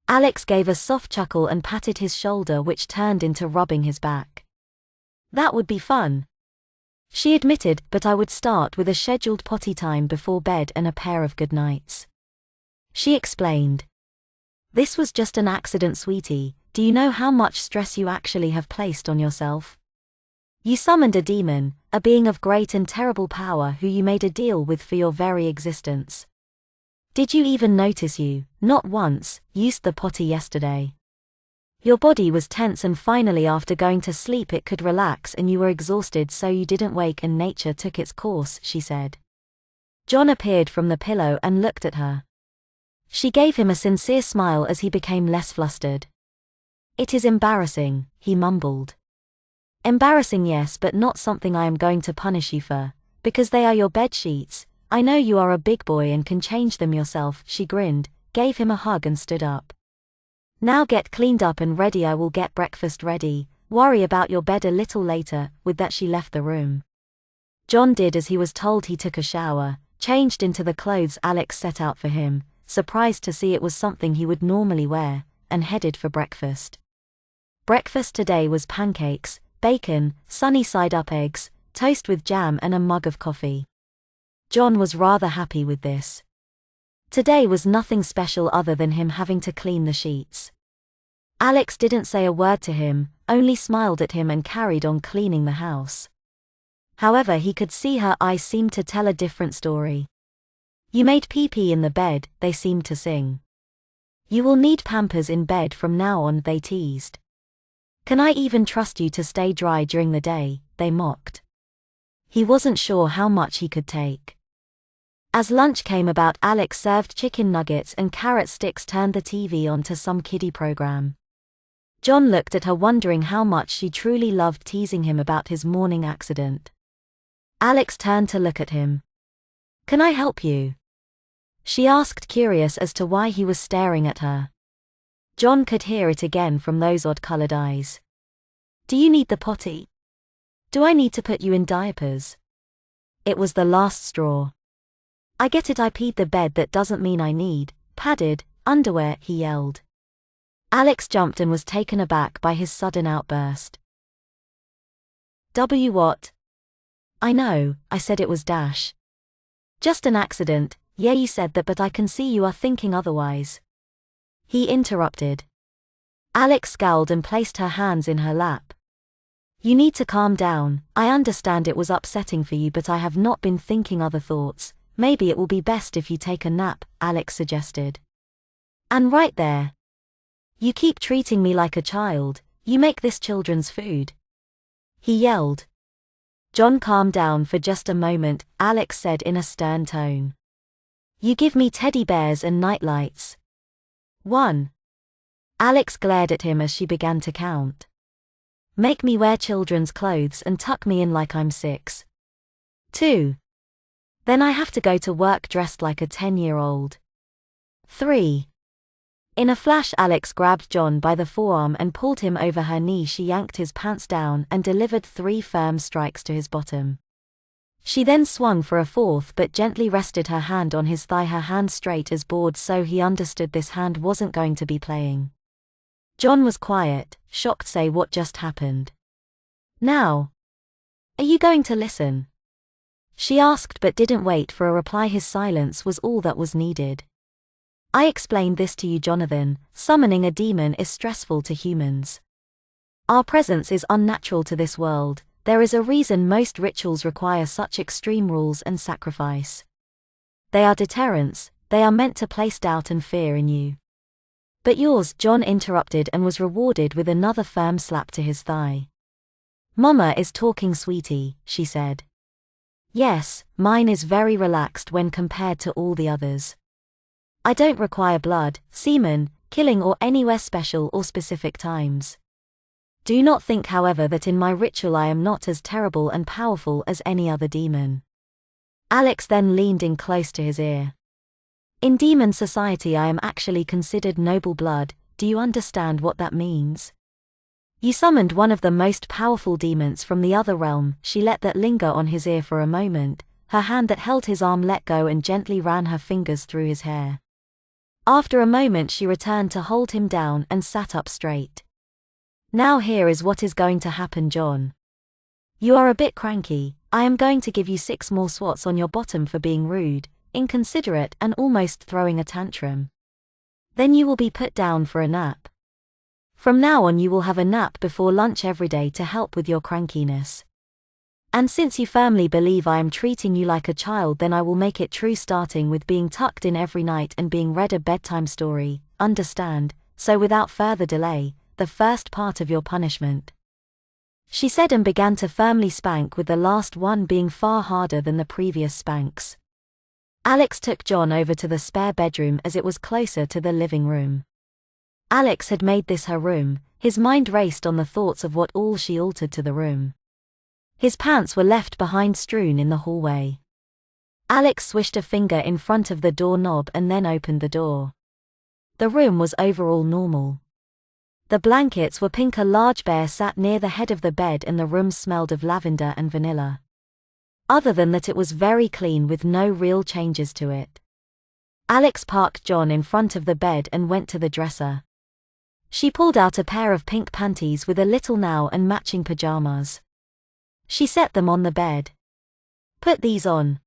Alex gave a soft chuckle and patted his shoulder, which turned into rubbing his back. "That would be fun," she admitted, "but I would start with a scheduled potty time before bed and a pair of good nights," she explained. "This was just an accident, sweetie. Do you know how much stress you actually have placed on yourself? You summoned a demon, a being of great and terrible power who you made a deal with for your very existence. Did you even notice you, not once, used the potty yesterday? Your body was tense and finally after going to sleep it could relax and you were exhausted so you didn't wake and nature took its course," she said. John appeared from the pillow and looked at her. She gave him a sincere smile as he became less flustered. "It is embarrassing," he mumbled. "Embarrassing, yes, but not something I am going to punish you for, because they are your bed sheets. I know you are a big boy and can change them yourself," she grinned, gave him a hug and stood up. "Now get cleaned up and ready, I will get breakfast ready, worry about your bed a little later." With that she left the room. John did as he was told. He took a shower, changed into the clothes Alex set out for him, surprised to see it was something he would normally wear, and headed for breakfast. Breakfast today was pancakes, bacon, sunny side up eggs, toast with jam and a mug of coffee. John was rather happy with this. Today was nothing special other than him having to clean the sheets. Alex didn't say a word to him, only smiled at him and carried on cleaning the house. However, he could see her eyes seemed to tell a different story. "You made pee-pee in the bed," they seemed to sing. "You will need Pampers in bed from now on," they teased. "Can I even trust you to stay dry during the day?" they mocked. He wasn't sure how much he could take. As lunch came about, Alex served chicken nuggets and carrot sticks, turned the TV on to some kiddie program. John looked at her wondering how much she truly loved teasing him about his morning accident. Alex turned to look at him. "Can I help you?" she asked, curious as to why he was staring at her. John could hear it again from those odd-colored eyes. "Do you need the potty? Do I need to put you in diapers?" It was the last straw. "I get it, I peed the bed, that doesn't mean I need padded underwear," he yelled. Alex jumped and was taken aback by his sudden outburst. What? "I know, I said it was dash. Just an accident." "Yeah, you said that, but I can see you are thinking otherwise," he interrupted. Alex scowled and placed her hands in her lap. "You need to calm down. I understand it was upsetting for you, but I have not been thinking other thoughts. Maybe it will be best if you take a nap," Alex suggested. "And right there," You keep treating me like a child, you make this children's food," he yelled. "John, calm down for just a moment," Alex said in a stern tone. "You give me teddy bears and nightlights." 1. Alex glared at him as she began to count. "Make me wear children's clothes and tuck me in like I'm 6. 2. Then I have to go to work dressed like a 10-year-old. 3. In a flash, Alex grabbed John by the forearm and pulled him over her knee. She yanked his pants down and delivered 3 firm strikes to his bottom. She then swung for a 4th but gently rested her hand on his thigh, her hand straight as boards, so he understood this hand wasn't going to be playing. John was quiet, shocked. "Say, what just happened? Now? Are you going to listen?" she asked, but didn't wait for a reply. His silence was all that was needed. "I explained this to you, Jonathan. Summoning a demon is stressful to humans. Our presence is unnatural to this world. There is a reason most rituals require such extreme rules and sacrifice. They are deterrents, they are meant to place doubt and fear in you. But yours," John interrupted and was rewarded with another firm slap to his thigh. "Mama is talking, sweetie," she said. "Yes, mine is very relaxed when compared to all the others. I don't require blood, semen, killing or anywhere special or specific times. Do not think, however, that in my ritual I am not as terrible and powerful as any other demon." Alex then leaned in close to his ear. "In demon society I am actually considered noble blood. Do you understand what that means? You summoned one of the most powerful demons from the other realm." She let that linger on his ear for a moment. Her hand that held his arm let go and gently ran her fingers through his hair. After a moment she returned to hold him down and sat up straight. "Now here is what is going to happen, John. You are a bit cranky. I am going to give you 6 more swats on your bottom for being rude, inconsiderate and almost throwing a tantrum. Then you will be put down for a nap. From now on you will have a nap before lunch every day to help with your crankiness. And since you firmly believe I am treating you like a child, then I will make it true, starting with being tucked in every night and being read a bedtime story, understand? So without further delay, the first part of your punishment," she said, and began to firmly spank, with the last one being far harder than the previous spanks. Alex took John over to the spare bedroom as it was closer to the living room. Alex had made this her room. His mind raced on the thoughts of what all she altered to the room. His pants were left behind, strewn in the hallway. Alex swished a finger in front of the doorknob and then opened the door. The room was overall normal. The blankets were pink. A large bear sat near the head of the bed and the room smelled of lavender and vanilla. Other than that, it was very clean with no real changes to it. Alex parked John in front of the bed and went to the dresser. She pulled out a pair of pink panties with a little now and matching pajamas. She set them on the bed. "Put these on."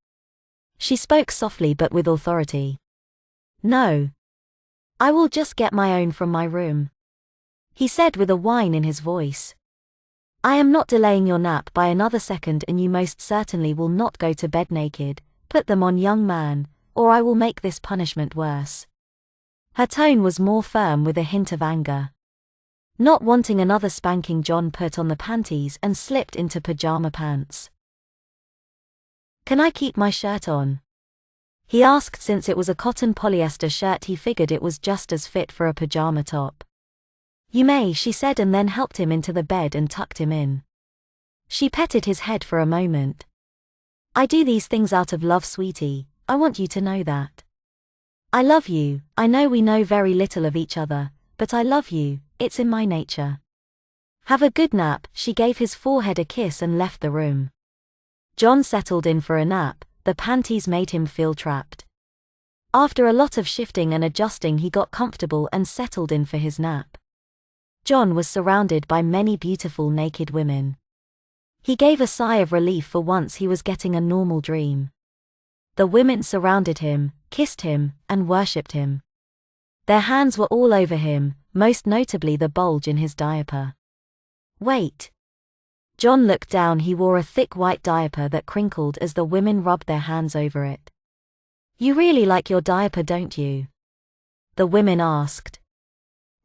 She spoke softly but with authority. "No. I will just get my own from my room," he said with a whine in his voice. "I am not delaying your nap by another second, and you most certainly will not go to bed naked. Put them on, young man, or I will make this punishment worse." Her tone was more firm with a hint of anger. Not wanting another spanking, John put on the panties and slipped into pajama pants. "Can I keep my shirt on?" he asked. Since it was a cotton polyester shirt, he figured it was just as fit for a pajama top. "You may," she said, and then helped him into the bed and tucked him in. She petted his head for a moment. "I do these things out of love, sweetie. I want you to know that. I love you. I know we know very little of each other, but I love you. It's in my nature. Have a good nap." She gave his forehead a kiss and left the room. John settled in for a nap. The panties made him feel trapped. After a lot of shifting and adjusting, he got comfortable and settled in for his nap. John was surrounded by many beautiful naked women. He gave a sigh of relief. For once he was getting a normal dream. The women surrounded him, kissed him, and worshipped him. Their hands were all over him, most notably the bulge in his diaper. "Wait." John looked down. He wore a thick white diaper that crinkled as the women rubbed their hands over it. "You really like your diaper, don't you?" the women asked.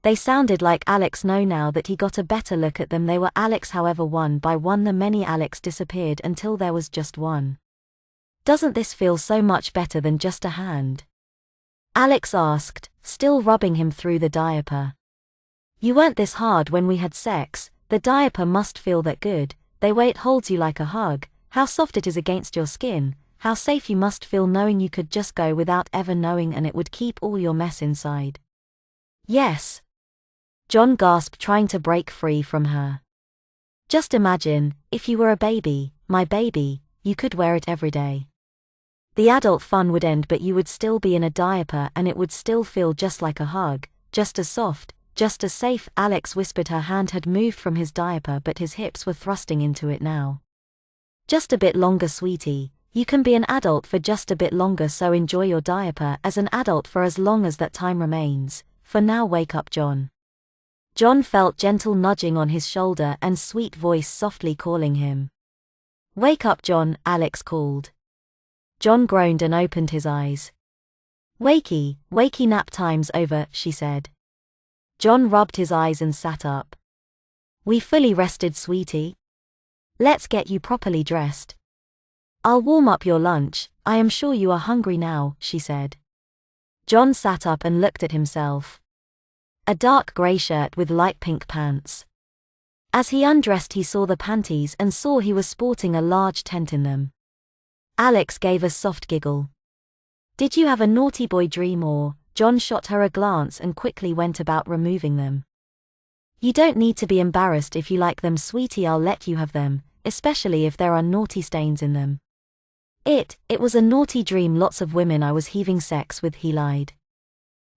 They sounded like Alex. No, now that he got a better look at them, they were Alex. However, one by one the many Alex disappeared until there was just one. Doesn't this feel so much better than just a hand? Alex asked, still rubbing him through the diaper. You weren't this hard when we had sex. The diaper must feel that good. The way it holds you like a hug, how soft it is against your skin, how safe you must feel knowing you could just go without ever knowing and it would keep all your mess inside. Yes. John gasped, trying to break free from her. Just imagine, if you were a baby, my baby, you could wear it every day. The adult fun would end, but you would still be in a diaper and it would still feel just like a hug, just as soft, just as safe. Alex whispered. Her hand had moved from his diaper but his hips were thrusting into it now. Just a bit longer, sweetie. You can be an adult for just a bit longer, so enjoy your diaper as an adult for as long as that time remains. For now, wake up, John. John felt gentle nudging on his shoulder and sweet voice softly calling him. Wake up, John, Alex called. John groaned and opened his eyes. Wakey, wakey, nap time's over, she said. John rubbed his eyes and sat up. We fully rested, sweetie? Let's get you properly dressed. I'll warm up your lunch. I am sure you are hungry now, she said. John sat up and looked at himself. A dark grey shirt with light pink pants. As he undressed, he saw the panties and saw he was sporting a large tent in them. Alex gave a soft giggle. Did you have a naughty boy dream or? John shot her a glance and quickly went about removing them. You don't need to be embarrassed if you like them, sweetie. I'll let you have them, especially if there are naughty stains in them. It was a naughty dream. Lots of women I was having sex with, he lied.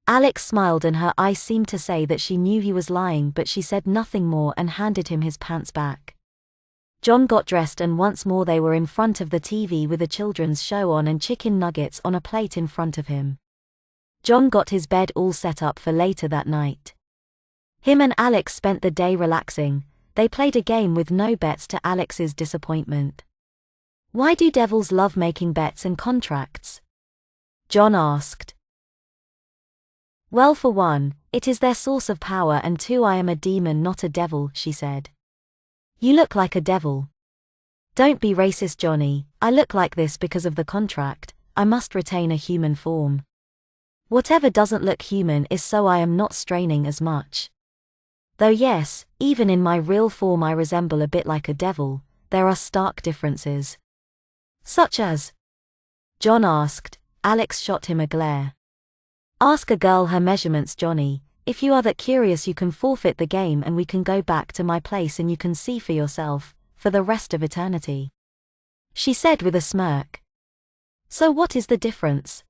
Alex smiled and her eyes seemed to say that she knew he was lying, but she said nothing more and handed him his pants back. John got dressed and once more they were in front of the TV with a children's show on and chicken nuggets on a plate in front of him. John got his bed all set up for later that night. Him and Alex spent the day relaxing. They played a game with no bets to Alex's disappointment. Why do devils love making bets and contracts? John asked. Well, for one, it is their source of power, and two, I am a demon, not a devil, she said. You look like a devil. Don't be racist, Johnny. I look like this because of the contract. I must retain a human form. Whatever doesn't look human is, so I am not straining as much. Though yes, even in my real form I resemble a bit like a devil. There are stark differences. Such as? John asked. Alex shot him a glare. Ask a girl her measurements, Johnny. If you are that curious, you can forfeit the game and we can go back to my place and you can see for yourself, for the rest of eternity. She said with a smirk. So what is the difference?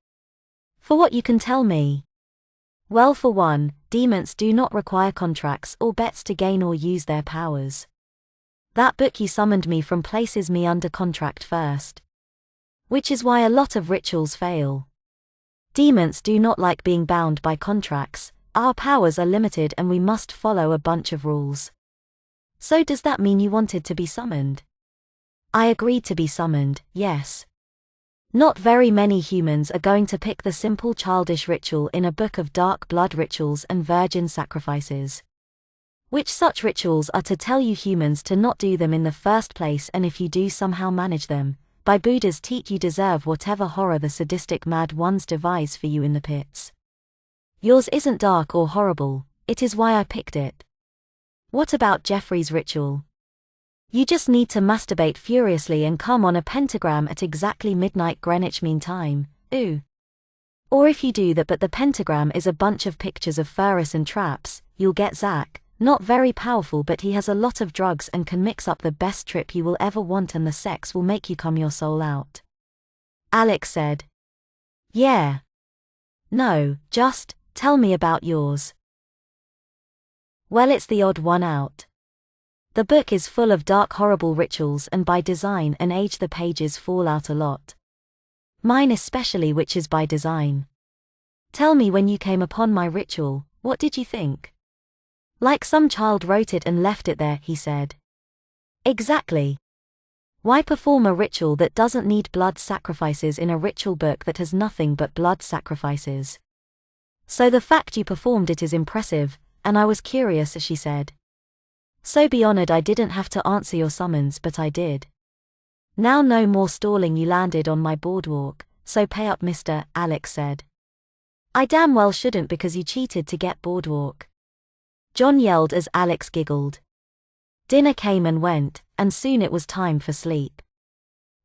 For what you can tell me? Well, for one, demons do not require contracts or bets to gain or use their powers. That book you summoned me from places me under contract first. Which is why a lot of rituals fail. Demons do not like being bound by contracts. Our powers are limited and we must follow a bunch of rules. So does that mean you wanted to be summoned? I agreed to be summoned, yes. Not very many humans are going to pick the simple childish ritual in a book of dark blood rituals and virgin sacrifices. Which such rituals are to tell you humans to not do them in the first place, and if you do somehow manage them, by Buddha's teat you deserve whatever horror the sadistic mad ones devise for you in the pits. Yours isn't dark or horrible, it is why I picked it. What about Jeffrey's ritual? You just need to masturbate furiously and come on a pentagram at exactly midnight Greenwich Mean Time, ooh. Or if you do that but the pentagram is a bunch of pictures of furries and traps, you'll get Zach, not very powerful but he has a lot of drugs and can mix up the best trip you will ever want, and the sex will make you come your soul out. Alex said. Yeah. No, just, tell me about yours. Well, it's the odd one out. The book is full of dark horrible rituals and by design and age the pages fall out a lot. Mine especially, which is by design. Tell me, when you came upon my ritual, what did you think? Like some child wrote it and left it there, he said. Exactly. Why perform a ritual that doesn't need blood sacrifices in a ritual book that has nothing but blood sacrifices? So the fact you performed it is impressive, and I was curious," she said. "So be honored I didn't have to answer your summons, but I did. Now no more stalling, you landed on my boardwalk, so pay up, mister," Alex said. "I damn well shouldn't because you cheated to get boardwalk," John yelled as Alex giggled. Dinner came and went, and soon it was time for sleep.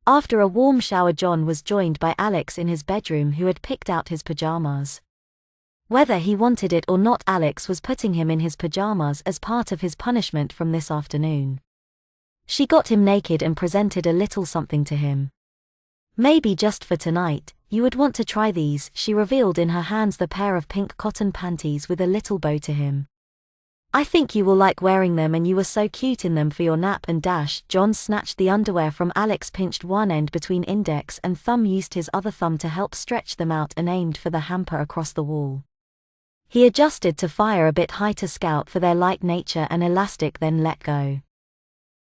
After a warm shower, John was joined by Alex in his bedroom, who had picked out his pajamas. Whether he wanted it or not, Alex was putting him in his pajamas as part of his punishment from this afternoon. She got him naked and presented a little something to him. "Maybe just for tonight, you would want to try these," she revealed in her hands the pair of pink cotton panties with a little bow to him. "I think you will like wearing them, and you were so cute in them for your nap and dash." John snatched the underwear from Alex, pinched one end between index and thumb, used his other thumb to help stretch them out, and aimed for the hamper across the wall. He adjusted to fire a bit high to scout for their light nature and elastic, then let go.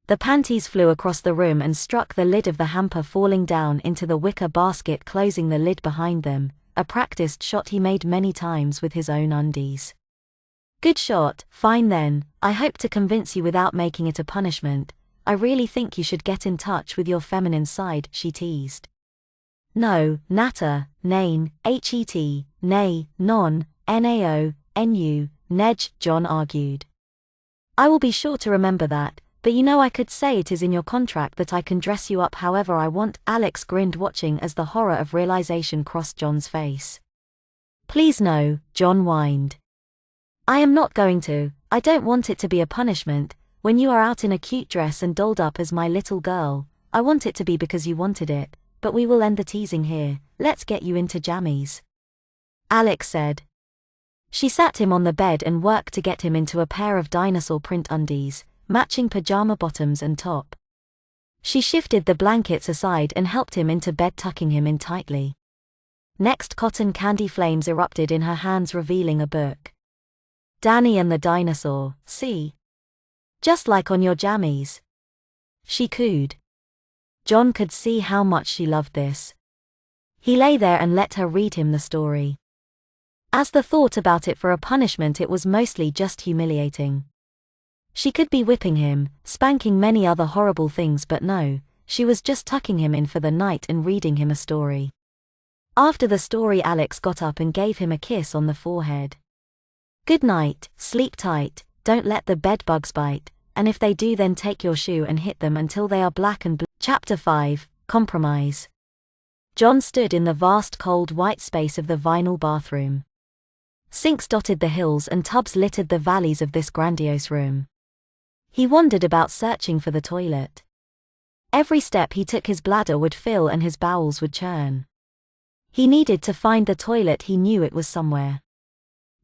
The panties flew across the room and struck the lid of the hamper, falling down into the wicker basket, closing the lid behind them, a practiced shot he made many times with his own undies. "Good shot, fine then, I hope to convince you without making it a punishment. I really think you should get in touch with your feminine side," she teased. "No, natter, nain, het, nay, non, nao, nu, nej," John argued. "I will be sure to remember that, but you know I could say it is in your contract that I can dress you up however I want." Alex grinned, watching as the horror of realization crossed John's face. "Please no," John whined. "I am not going to. I don't want it to be a punishment. When you are out in a cute dress and dolled up as my little girl, I want it to be because you wanted it, but we will end the teasing here. Let's get you into jammies," Alex said. She sat him on the bed and worked to get him into a pair of dinosaur print undies, matching pajama bottoms and top. She shifted the blankets aside and helped him into bed, tucking him in tightly. Next, cotton candy flames erupted in her hands, revealing a book. "Danny and the Dinosaur, see? Just like on your jammies," she cooed. John could see how much she loved this. He lay there and let her read him the story. As the thought about it for a punishment, it was mostly just humiliating. She could be whipping him, spanking, many other horrible things, but no, she was just tucking him in for the night and reading him a story. After the story, Alex got up and gave him a kiss on the forehead. "Good night, sleep tight, don't let the bedbugs bite, and if they do, then take your shoe and hit them until they are black and blue." Chapter 5, Compromise. John stood in the vast cold white space of the vinyl bathroom. Sinks dotted the hills and tubs littered the valleys of this grandiose room. He wandered about, searching for the toilet. Every step he took, his bladder would fill and his bowels would churn. He needed to find the toilet. He knew it was somewhere.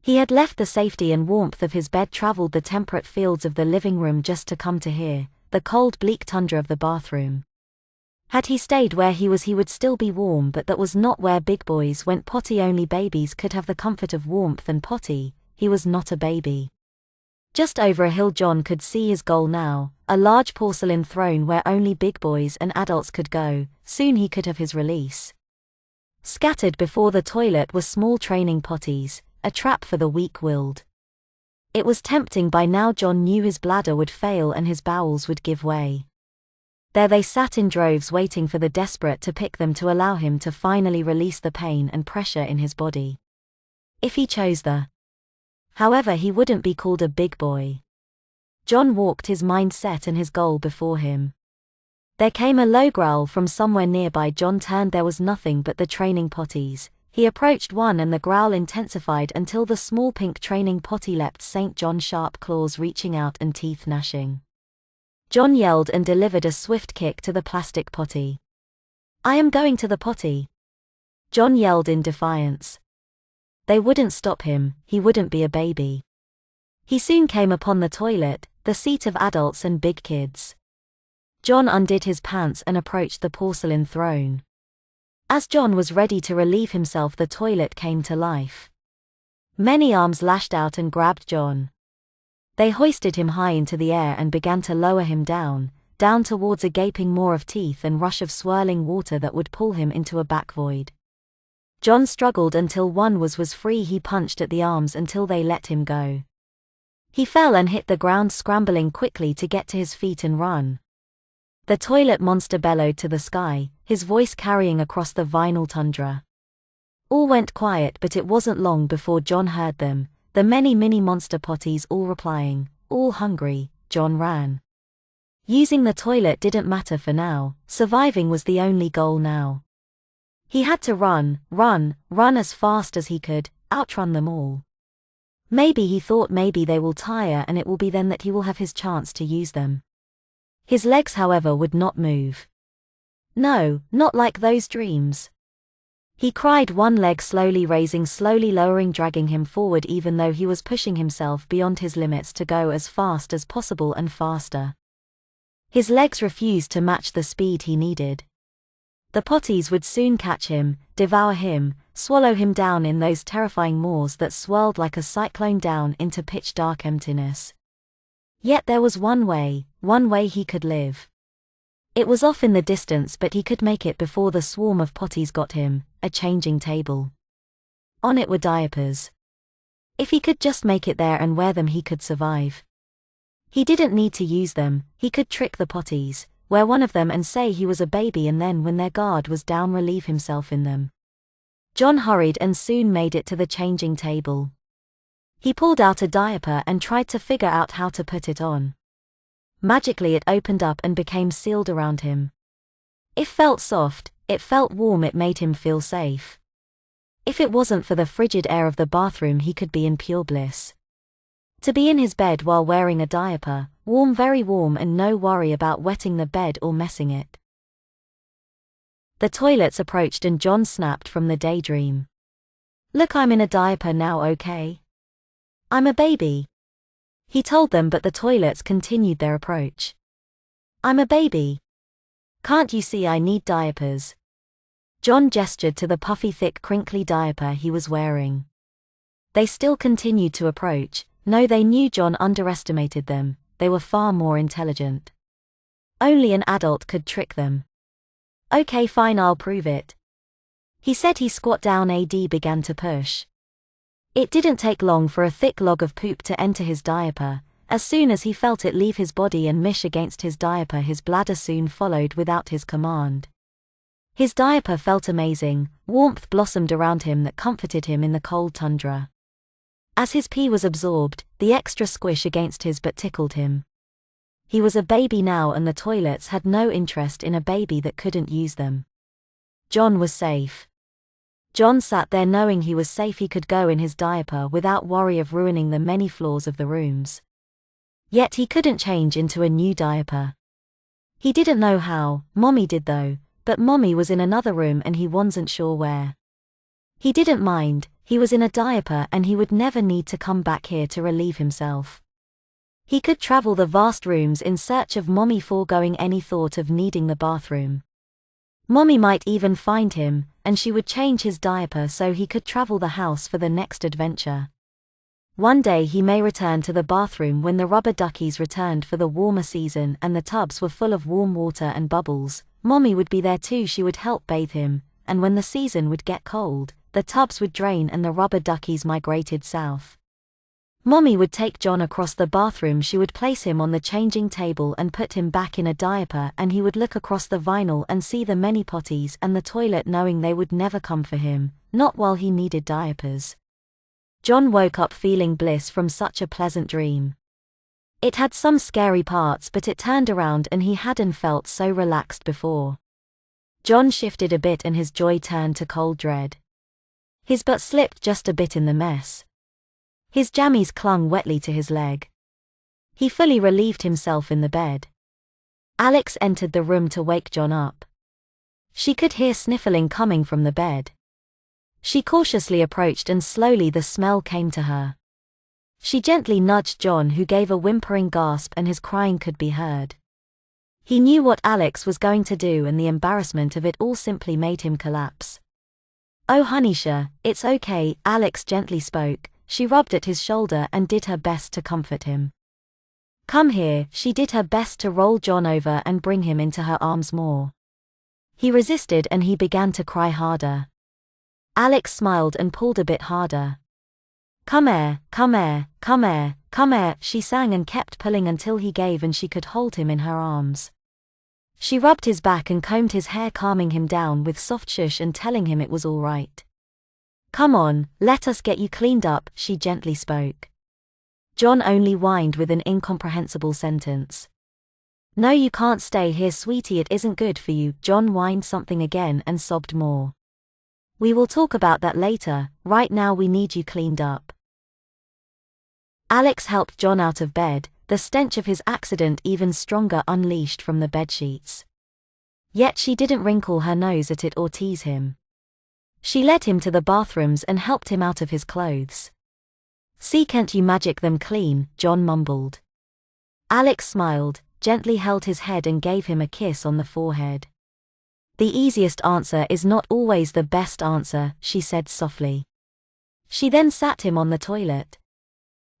He had left the safety and warmth of his bed, traveled the temperate fields of the living room just to come to here, the cold bleak tundra of the bathroom. Had he stayed where he was, he would still be warm, but that was not where big boys went potty. Only babies could have the comfort of warmth and potty. He was not a baby. Just over a hill, John could see his goal now, a large porcelain throne where only big boys and adults could go. Soon he could have his release. Scattered before the toilet were small training potties, a trap for the weak-willed. It was tempting. By now John knew his bladder would fail and his bowels would give way. There they sat in droves, waiting for the desperate to pick them, to allow him to finally release the pain and pressure in his body. If he chose However, he wouldn't be called a big boy. John walked, his mind set and his goal before him. There came a low growl from somewhere nearby. John turned. There was nothing but the training potties. He approached one and the growl intensified until the small pink training potty leapt St. John, sharp claws reaching out and teeth gnashing. John yelled and delivered a swift kick to the plastic potty. "I am going to the potty," John yelled in defiance. They wouldn't stop him. He wouldn't be a baby. He soon came upon the toilet, the seat of adults and big kids. John undid his pants and approached the porcelain throne. As John was ready to relieve himself, the toilet came to life. Many arms lashed out and grabbed John. They hoisted him high into the air and began to lower him down towards a gaping maw of teeth and rush of swirling water that would pull him into a back void. John struggled until one was free. He punched at the arms until they let him go. He fell and hit the ground, scrambling quickly to get to his feet and run. The toilet monster bellowed to the sky, his voice carrying across the vinyl tundra. All went quiet, but it wasn't long before John heard them, the many mini monster potties all replying, all hungry. John ran. Using the toilet didn't matter for now, surviving was the only goal now. He had to run as fast as he could, outrun them all. Maybe he thought maybe they will tire and it will be then that he will have his chance to use them. His legs, however, would not move. No, not like those dreams. He cried, one leg slowly raising, slowly lowering, dragging him forward even though he was pushing himself beyond his limits to go as fast as possible and faster. His legs refused to match the speed he needed. The potties would soon catch him, devour him, swallow him down in those terrifying maws that swirled like a cyclone down into pitch-dark emptiness. Yet there was one way he could live. It was off in the distance, but he could make it before the swarm of potties got him, a changing table. On it were diapers. If he could just make it there and wear them, he could survive. He didn't need to use them, he could trick the potties, wear one of them and say he was a baby, and then when their guard was down, relieve himself in them. John hurried and soon made it to the changing table. He pulled out a diaper and tried to figure out how to put it on. Magically it opened up and became sealed around him. It felt soft, it felt warm, it made him feel safe. If it wasn't for the frigid air of the bathroom, he could be in pure bliss. To be in his bed while wearing a diaper, warm, very warm, and no worry about wetting the bed or messing it. The toilets approached and John snapped from the daydream. Look, I'm in a diaper now, okay? I'm a baby. He told them, but the toilets continued their approach. I'm a baby. Can't you see I need diapers? John gestured to the puffy, thick, crinkly diaper he was wearing. They still continued to approach. No, they knew John underestimated them, they were far more intelligent. Only an adult could trick them. Okay, fine, I'll prove it. He said. He squat down, began to push. It didn't take long for a thick log of poop to enter his diaper. As soon as he felt it leave his body and mish against his diaper, his bladder soon followed without his command. His diaper felt amazing, warmth blossomed around him that comforted him in the cold tundra. As his pee was absorbed, the extra squish against his butt tickled him. He was a baby now, and the toilets had no interest in a baby that couldn't use them. John was safe. John sat there knowing he was safe. He could go in his diaper without worry of ruining the many floors of the rooms. Yet he couldn't change into a new diaper. He didn't know how. Mommy did though, but Mommy was in another room and he wasn't sure where. He didn't mind, he was in a diaper and he would never need to come back here to relieve himself. He could travel the vast rooms in search of Mommy, foregoing any thought of needing the bathroom. Mommy might even find him, and she would change his diaper so he could travel the house for the next adventure. One day he may return to the bathroom when the rubber duckies returned for the warmer season and the tubs were full of warm water and bubbles. Mommy would be there too. She would help bathe him, and when the season would get cold, the tubs would drain and the rubber duckies migrated south. Mommy would take John across the bathroom. She would place him on the changing table and put him back in a diaper, and he would look across the vinyl and see the many potties and the toilet, knowing they would never come for him, not while he needed diapers. John woke up feeling bliss from such a pleasant dream. It had some scary parts, but it turned around and he hadn't felt so relaxed before. John shifted a bit and his joy turned to cold dread. His butt slipped just a bit in the mess. His jammies clung wetly to his leg. He fully relieved himself in the bed. Alex entered the room to wake John up. She could hear sniffling coming from the bed. She cautiously approached and slowly the smell came to her. She gently nudged John, who gave a whimpering gasp and his crying could be heard. He knew what Alex was going to do and the embarrassment of it all simply made him collapse. Oh Honeysha, it's okay, Alex gently spoke. She rubbed at his shoulder and did her best to comfort him. Come here, she did her best to roll John over and bring him into her arms more. He resisted and he began to cry harder. Alex smiled and pulled a bit harder. Come here, come here, come here, come here, she sang and kept pulling until he gave and she could hold him in her arms. She rubbed his back and combed his hair, calming him down with soft shush and telling him it was all right. Come on, let us get you cleaned up, she gently spoke. John only whined with an incomprehensible sentence. No, you can't stay here, sweetie, it isn't good for you. John whined something again and sobbed more. We will talk about that later, right now we need you cleaned up. Alex helped John out of bed, the stench of his accident even stronger unleashed from the bedsheets. Yet she didn't wrinkle her nose at it or tease him. She led him to the bathrooms and helped him out of his clothes. See, can't you magic them clean, John mumbled. Alex smiled, gently held his head and gave him a kiss on the forehead. The easiest answer is not always the best answer, she said softly. She then sat him on the toilet.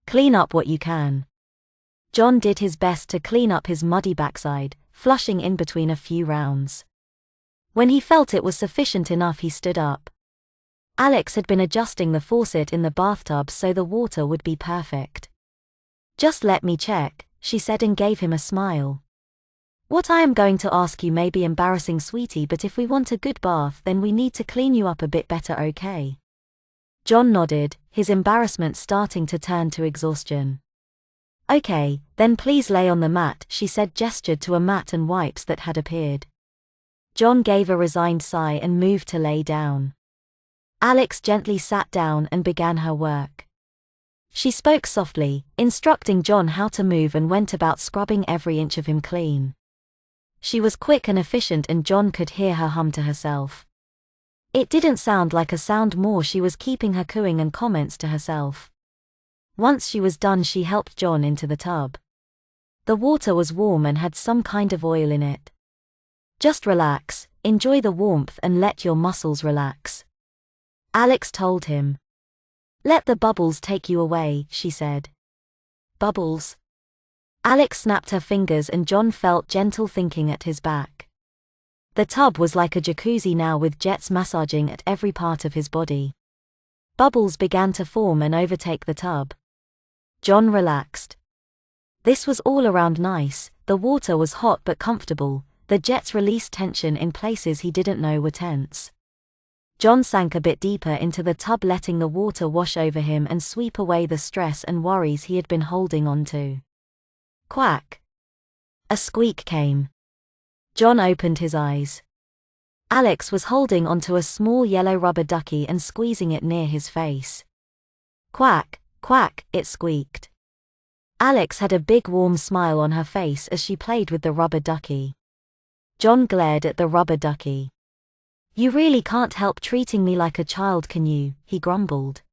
Clean up what you can. John did his best to clean up his muddy backside, flushing in between a few rounds. When he felt it was sufficient enough, he stood up. Alex had been adjusting the faucet in the bathtub so the water would be perfect. Just let me check, she said and gave him a smile. What I am going to ask you may be embarrassing, sweetie, but if we want a good bath then we need to clean you up a bit better, okay? John nodded, his embarrassment starting to turn to exhaustion. Okay, then please lay on the mat, she said, gestured to a mat and wipes that had appeared. John gave a resigned sigh and moved to lay down. Alex gently sat down and began her work. She spoke softly, instructing John how to move and went about scrubbing every inch of him clean. She was quick and efficient and John could hear her hum to herself. It didn't sound like a sound more, she was keeping her cooing and comments to herself. Once she was done, she helped John into the tub. The water was warm and had some kind of oil in it. Just relax, enjoy the warmth and let your muscles relax, Alex told him. Let the bubbles take you away, she said. Bubbles? Alex snapped her fingers and John felt gentle thinking at his back. The tub was like a jacuzzi now with jets massaging at every part of his body. Bubbles began to form and overtake the tub. John relaxed. This was all around nice, the water was hot but comfortable, the jets released tension in places he didn't know were tense. John sank a bit deeper into the tub, letting the water wash over him and sweep away the stress and worries he had been holding on to. Quack! A squeak came. John opened his eyes. Alex was holding onto a small yellow rubber ducky and squeezing it near his face. Quack, quack, it squeaked. Alex had a big warm smile on her face as she played with the rubber ducky. John glared at the rubber ducky. You really can't help treating me like a child, can you? He grumbled.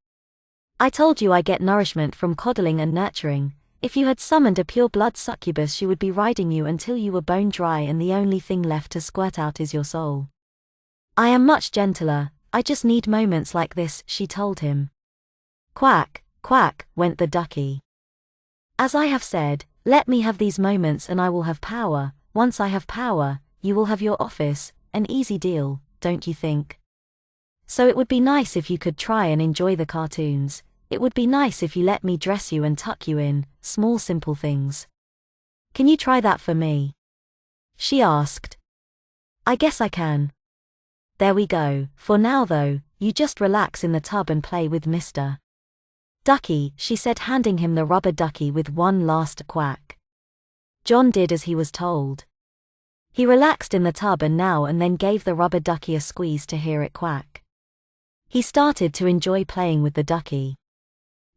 I told you I get nourishment from coddling and nurturing. If you had summoned a pure-blood succubus, she would be riding you until you were bone dry and the only thing left to squirt out is your soul. I am much gentler, I just need moments like this, she told him. Quack, quack, went the ducky. As I have said, let me have these moments and I will have power. Once I have power, you will have your office, an easy deal, don't you think? So it would be nice if you could try and enjoy the cartoons. It would be nice if you let me dress you and tuck you in, small simple things. Can you try that for me? She asked. I guess I can. There we go. For now though, you just relax in the tub and play with Mr. Ducky, she said, handing him the rubber ducky with one last quack. John did as he was told. He relaxed in the tub and now and then gave the rubber ducky a squeeze to hear it quack. He started to enjoy playing with the ducky.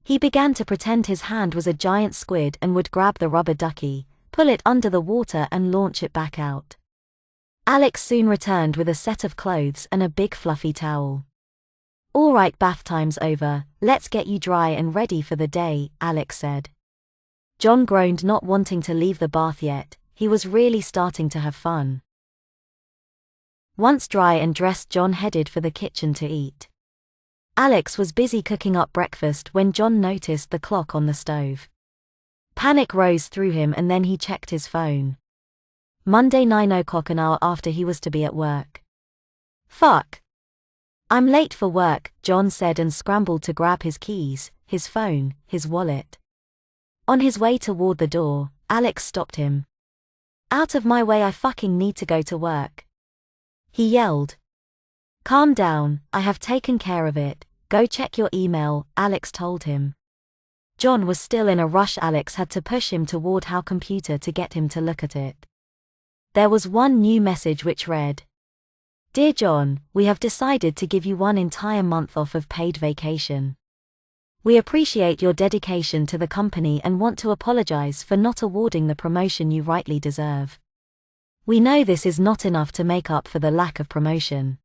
He began to pretend his hand was a giant squid and would grab the rubber ducky, pull it under the water and launch it back out. Alex soon returned with a set of clothes and a big fluffy towel. All right, bath time's over, let's get you dry and ready for the day, Alex said. John groaned, not wanting to leave the bath yet. He was really starting to have fun. Once dry and dressed, John headed for the kitchen to eat. Alex was busy cooking up breakfast when John noticed the clock on the stove. Panic rose through him and then he checked his phone. Monday 9 o'clock, an hour after he was to be at work. Fuck! I'm late for work, John said and scrambled to grab his keys, his phone, his wallet. On his way toward the door, Alex stopped him. "Out of my way, I fucking need to go to work," he yelled. "Calm down, I have taken care of it, go check your email," Alex told him. John was still in a rush. Alex had to push him toward her computer to get him to look at it. There was one new message which read, "Dear John, we have decided to give you 1 entire month off of paid vacation. We appreciate your dedication to the company and want to apologize for not awarding the promotion you rightly deserve. We know this is not enough to make up for the lack of promotion.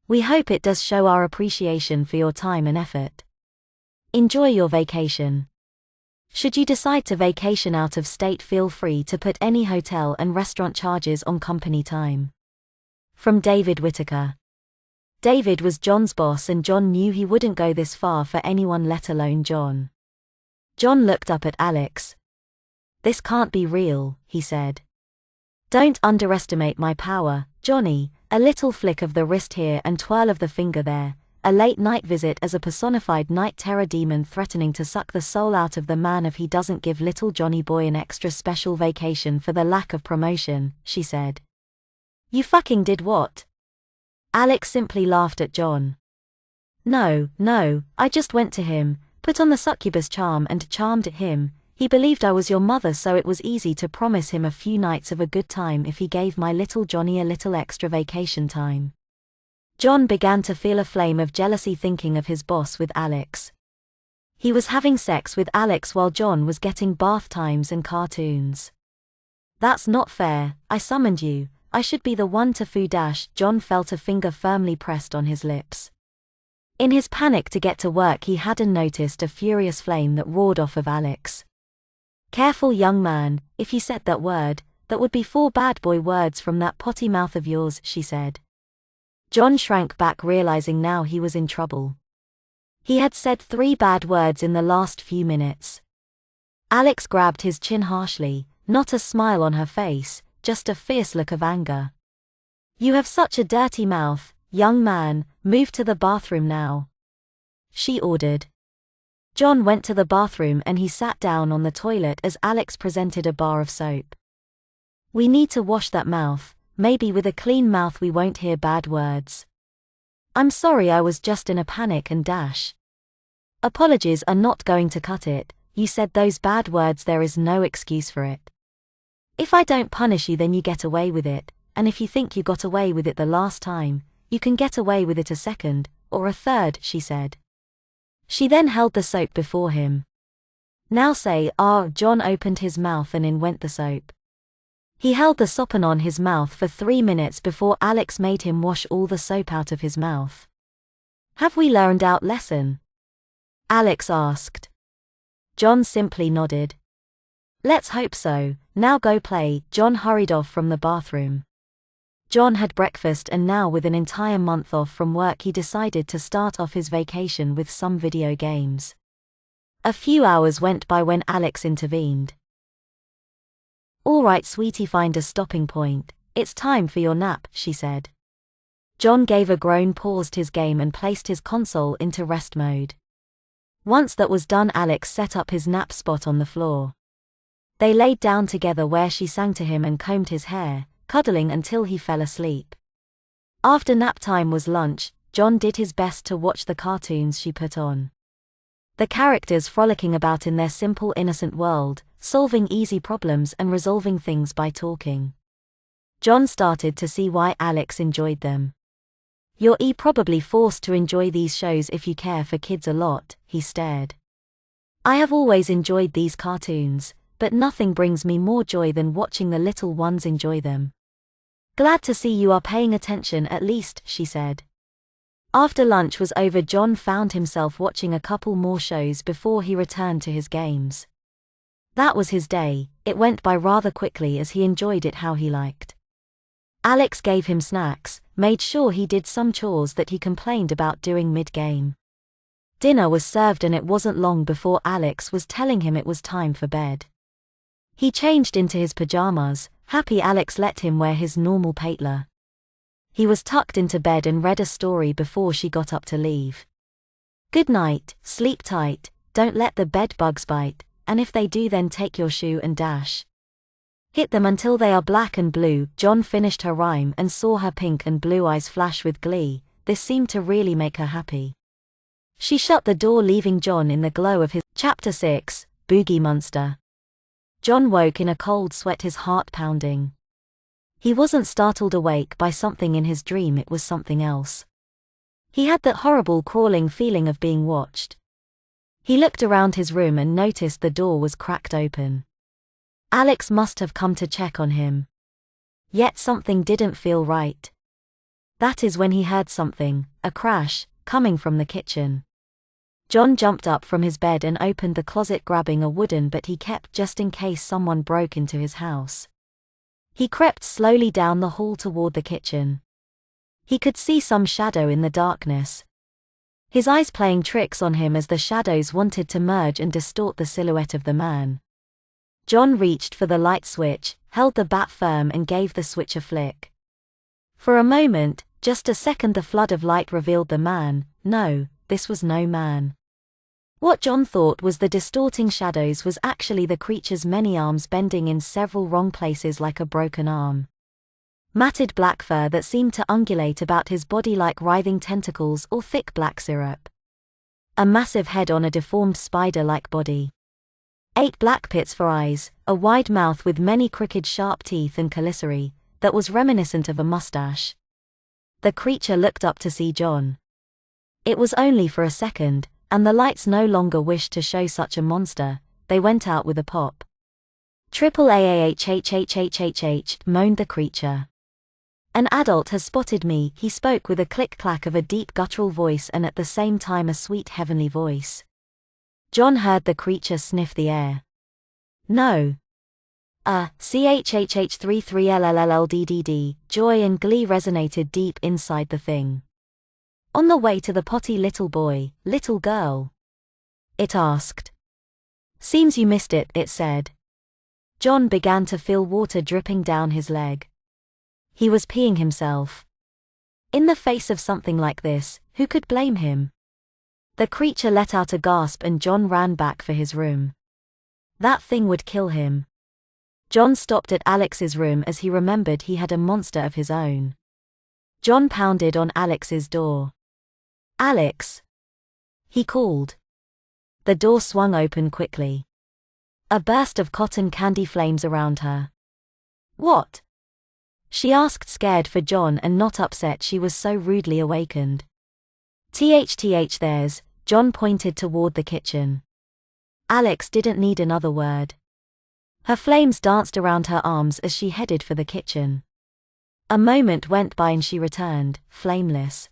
We hope it does show our appreciation for your time and effort. Enjoy your vacation. Should you decide to vacation out of state, feel free to put any hotel and restaurant charges on company time." From David Whitaker. David was John's boss and John knew he wouldn't go this far for anyone, let alone John. John looked up at Alex. "This can't be real," he said. "Don't underestimate my power, Johnny, a little flick of the wrist here and twirl of the finger there, a late-night visit as a personified night terror demon threatening to suck the soul out of the man if he doesn't give little Johnny boy an extra special vacation for the lack of promotion," she said. "You fucking did what?" Alex simply laughed at John. No, I just went to him, put on the succubus charm and charmed him. He believed I was your mother, so it was easy to promise him a few nights of a good time if he gave my little Johnny a little extra vacation time." John began to feel a flame of jealousy thinking of his boss with Alex. He was having sex with Alex while John was getting bath times and cartoons. "That's not fair, I summoned you, I should be the one to foo dash." John felt a finger firmly pressed on his lips. In his panic to get to work, he hadn't noticed a furious flame that roared off of Alex. "Careful, young man, if you said that word, that would be 4 bad boy words from that potty mouth of yours," she said. John shrank back, realizing now he was in trouble. He had said 3 bad words in the last few minutes. Alex grabbed his chin harshly, not a smile on her face, just a fierce look of anger. "You have such a dirty mouth, young man, move to the bathroom now," she ordered. John went to the bathroom and he sat down on the toilet as Alex presented a bar of soap. "We need to wash that mouth, maybe with a clean mouth we won't hear bad words." "I'm sorry, I was just in a panic and dash." "Apologies are not going to cut it, you said those bad words, there is no excuse for it. If I don't punish you then you get away with it, and if you think you got away with it the last time, you can get away with it a second, or a third," she said. She then held the soap before him. "Now say, ah." John opened his mouth and in went the soap. He held the soap on his mouth for 3 minutes before Alex made him wash all the soap out of his mouth. "Have we learned our lesson?" Alex asked. John simply nodded. "Let's hope so, now go play." John hurried off from the bathroom. John had breakfast and now with an entire month off from work he decided to start off his vacation with some video games. A few hours went by when Alex intervened. "All right sweetie, find a stopping point, it's time for your nap," she said. John gave a groan, paused his game and placed his console into rest mode. Once that was done, Alex set up his nap spot on the floor. They laid down together where she sang to him and combed his hair, cuddling until he fell asleep. After nap time was lunch. John did his best to watch the cartoons she put on. The characters frolicking about in their simple innocent world, solving easy problems and resolving things by talking. John started to see why Alex enjoyed them. "You're probably forced to enjoy these shows if you care for kids a lot," he stared. "I have always enjoyed these cartoons, but nothing brings me more joy than watching the little ones enjoy them." "Glad to see you are paying attention at least," she said. After lunch was over, John found himself watching a couple more shows before he returned to his games. That was his day. It went by rather quickly as he enjoyed it how he liked. Alex gave him snacks, made sure he did some chores that he complained about doing mid-game. Dinner was served and it wasn't long before Alex was telling him it was time for bed. He changed into his pajamas, happy Alex let him wear his normal paitler. He was tucked into bed and read a story before she got up to leave. "Good night, sleep tight, don't let the bed bugs bite, and if they do then take your shoe and dash. Hit them until they are black and blue. John finished her rhyme and saw her pink and blue eyes flash with glee. This seemed to really make her happy. She shut the door, leaving John in the glow of his. Chapter 6, Boogie Monster. John woke in a cold sweat, his heart pounding. He wasn't startled awake by something in his dream, it was something else. He had that horrible crawling feeling of being watched. He looked around his room and noticed the door was cracked open. Alex must have come to check on him. Yet something didn't feel right. That is when he heard something, a crash, coming from the kitchen. John jumped up from his bed and opened the closet, grabbing a wooden bat he kept just in case someone broke into his house. He crept slowly down the hall toward the kitchen. He could see some shadow in the darkness. His eyes playing tricks on him as the shadows wanted to merge and distort the silhouette of the man. John reached for the light switch, held the bat firm and gave the switch a flick. For a moment, just a second, the flood of light revealed the man. No, this was no man. What John thought was the distorting shadows was actually the creature's many arms bending in several wrong places like a broken arm. Matted black fur that seemed to undulate about his body like writhing tentacles or thick black syrup. A massive head on a deformed spider-like body. 8 black pits for eyes, a wide mouth with many crooked sharp teeth and chelicerae, that was reminiscent of a mustache. The creature looked up to see John. It was only for a second, and the lights no longer wished to show such a monster, they went out with a pop. Triple AAHHHHHH, moaned the creature. An adult has spotted me, he spoke with a click-clack of a deep guttural voice and at the same time a sweet heavenly voice. John heard the creature sniff the air. No. CHHH33LLLLDDD, joy and glee resonated deep inside the thing. On the way to the potty, little boy, little girl? It asked. Seems you missed it, it said. John began to feel water dripping down his leg. He was peeing himself. In the face of something like this, who could blame him? The creature let out a gasp and John ran back for his room. That thing would kill him. John stopped at Alex's room as he remembered he had a monster of his own. John pounded on Alex's door. Alex? He called. The door swung open quickly. A burst of cotton candy flames around her. What? She asked, scared for John and not upset she was so rudely awakened. THTH, there's, John pointed toward the kitchen. Alex didn't need another word. Her flames danced around her arms as she headed for the kitchen. A moment went by and she returned, flameless.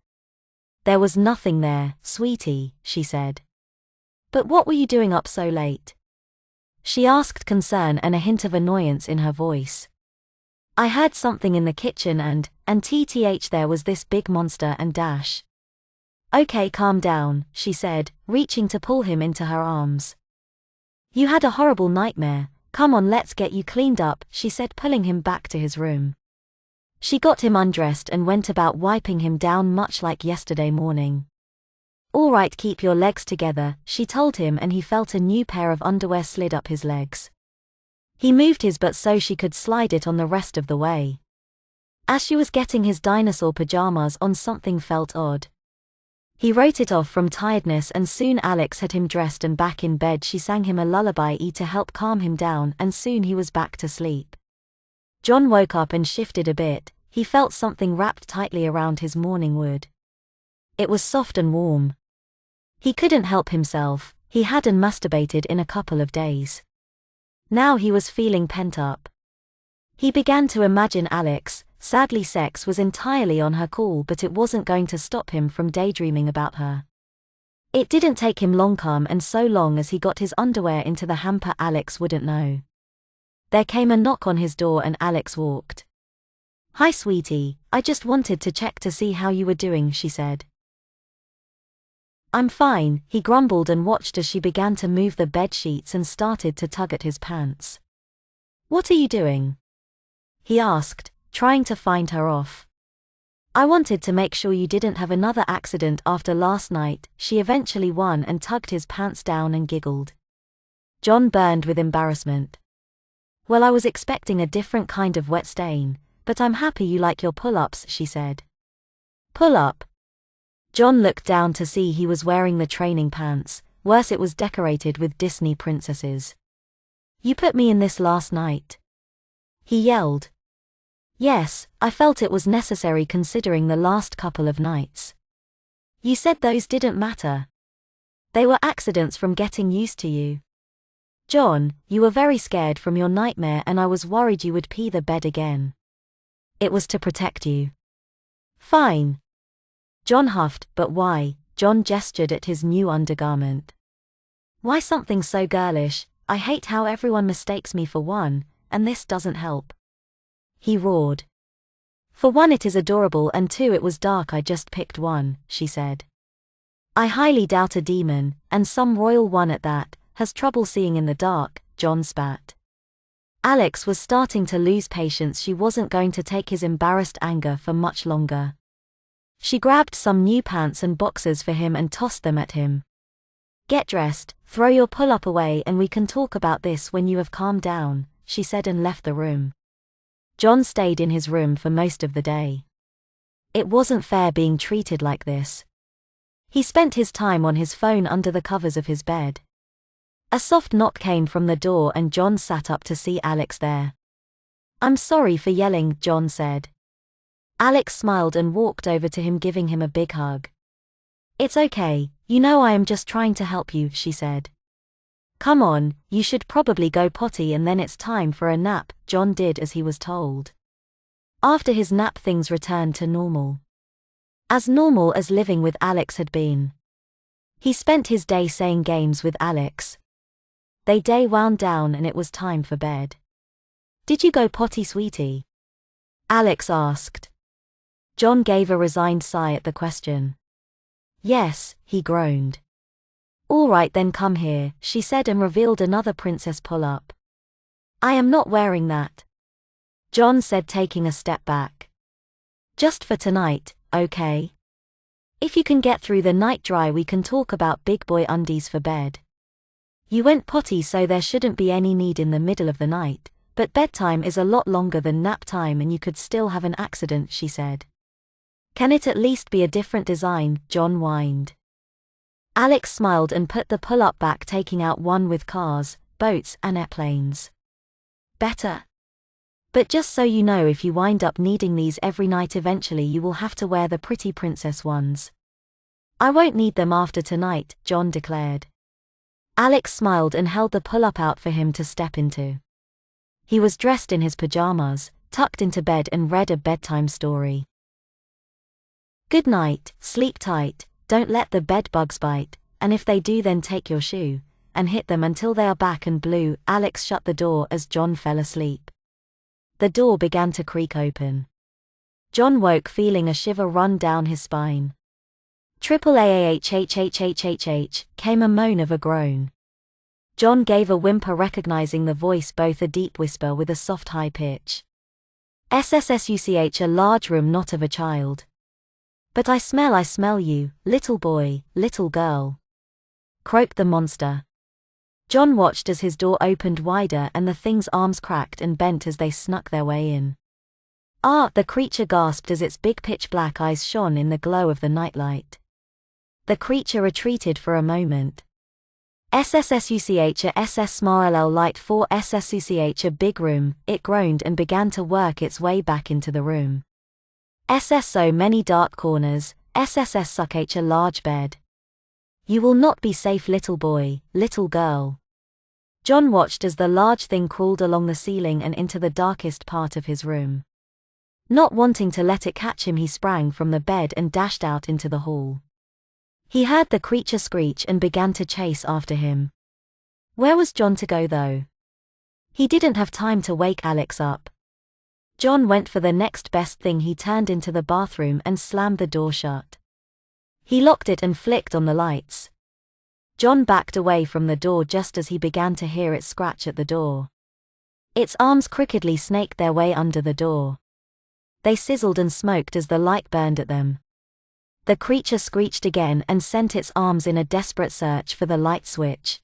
There was nothing there, sweetie, she said. But what were you doing up so late? She asked, concern and a hint of annoyance in her voice. I heard something in the kitchen and TTH, there was this big monster and dash. Okay, calm down, she said, reaching to pull him into her arms. You had a horrible nightmare, come on let's get you cleaned up, she said, pulling him back to his room. She got him undressed and went about wiping him down much like yesterday morning. All right, keep your legs together, she told him, and he felt a new pair of underwear slid up his legs. He moved his butt so she could slide it on the rest of the way. As she was getting his dinosaur pajamas on, something felt odd. He wrote it off from tiredness and soon Alex had him dressed and back in bed. She sang him a lullaby to help calm him down and soon he was back to sleep. John woke up and shifted a bit, he felt something wrapped tightly around his morning wood. It was soft and warm. He couldn't help himself, he hadn't masturbated in a couple of days. Now he was feeling pent up. He began to imagine Alex. Sadly, sex was entirely on her call, but it wasn't going to stop him from daydreaming about her. It didn't take him long, and so long as he got his underwear into the hamper, Alex wouldn't know. There came a knock on his door and Alex walked. Hi sweetie, I just wanted to check to see how you were doing, she said. I'm fine, he grumbled and watched as she began to move the bed sheets and started to tug at his pants. What are you doing? He asked, trying to find her off. I wanted to make sure you didn't have another accident after last night. She eventually won and tugged his pants down and giggled. John burned with embarrassment. Well, I was expecting a different kind of wet stain, but I'm happy you like your pull-ups, she said. Pull-up? John looked down to see he was wearing the training pants. Worse, it was decorated with Disney princesses. You put me in this last night? He yelled. Yes, I felt it was necessary considering the last couple of nights. You said those didn't matter. They were accidents from getting used to you. John, you were very scared from your nightmare and I was worried you would pee the bed again. It was to protect you. Fine. John huffed, but why? John gestured at his new undergarment. Why something so girlish? I hate how everyone mistakes me for one, and this doesn't help. He roared. For one, it is adorable, and two, it was dark. I just picked one, she said. I highly doubt a demon, and some royal one at that, has trouble seeing in the dark, John spat. Alex was starting to lose patience. She wasn't going to take his embarrassed anger for much longer. She grabbed some new pants and boxers for him and tossed them at him. Get dressed, throw your pull-up away, and we can talk about this when you have calmed down, she said and left the room. John stayed in his room for most of the day. It wasn't fair being treated like this. He spent his time on his phone under the covers of his bed. A soft knock came from the door and John sat up to see Alex there. I'm sorry for yelling, John said. Alex smiled and walked over to him, giving him a big hug. It's okay, you know I am just trying to help you, she said. Come on, you should probably go potty and then it's time for a nap. John did as he was told. After his nap, things returned to normal. As normal as living with Alex had been. He spent his day saying games with Alex. Their day wound down and it was time for bed. Did you go potty, sweetie? Alex asked. John gave a resigned sigh at the question. Yes, he groaned. All right then, come here, she said and revealed another princess pull-up. I am not wearing that. John said, taking a step back. Just for tonight, okay? If you can get through the night dry, we can talk about big boy undies for bed. You went potty, so there shouldn't be any need in the middle of the night, but bedtime is a lot longer than nap time and you could still have an accident, she said. Can it at least be a different design? John whined. Alex smiled and put the pull-up back, taking out one with cars, boats and airplanes. Better? But just so you know, if you wind up needing these every night, eventually you will have to wear the pretty princess ones. I won't need them after tonight, John declared. Alex smiled and held the pull-up out for him to step into. He was dressed in his pajamas, tucked into bed and read a bedtime story. Good night, sleep tight, don't let the bed bugs bite, and if they do then take your shoe, and hit them until they are back and blue. Alex shut the door as John fell asleep. The door began to creak open. John woke feeling a shiver run down his spine. Triple AAHHHHHH, came a moan of a groan. John gave a whimper, recognizing the voice, both a deep whisper with a soft high pitch. SSSUCH, a large room, not of a child. But I smell you, little boy, little girl. Croaked the monster. John watched as his door opened wider and the thing's arms cracked and bent as they snuck their way in. Ah, the creature gasped as its big pitch black eyes shone in the glow of the nightlight. The creature retreated for a moment. SSSUCH, a SS SMRLL Light 4 SSUCH, a big room, it groaned and began to work its way back into the room. SS, so many dark corners, SSS SUCH, a large bed. You will not be safe, little boy, little girl. John watched as the large thing crawled along the ceiling and into the darkest part of his room. Not wanting to let it catch him, he sprang from the bed and dashed out into the hall. He heard the creature screech and began to chase after him. Where was John to go though? He didn't have time to wake Alex up. John went for the next best thing. He turned into the bathroom and slammed the door shut. He locked it and flicked on the lights. John backed away from the door just as he began to hear it scratch at the door. Its arms crookedly snaked their way under the door. They sizzled and smoked as the light burned at them. The creature screeched again and sent its arms in a desperate search for the light switch.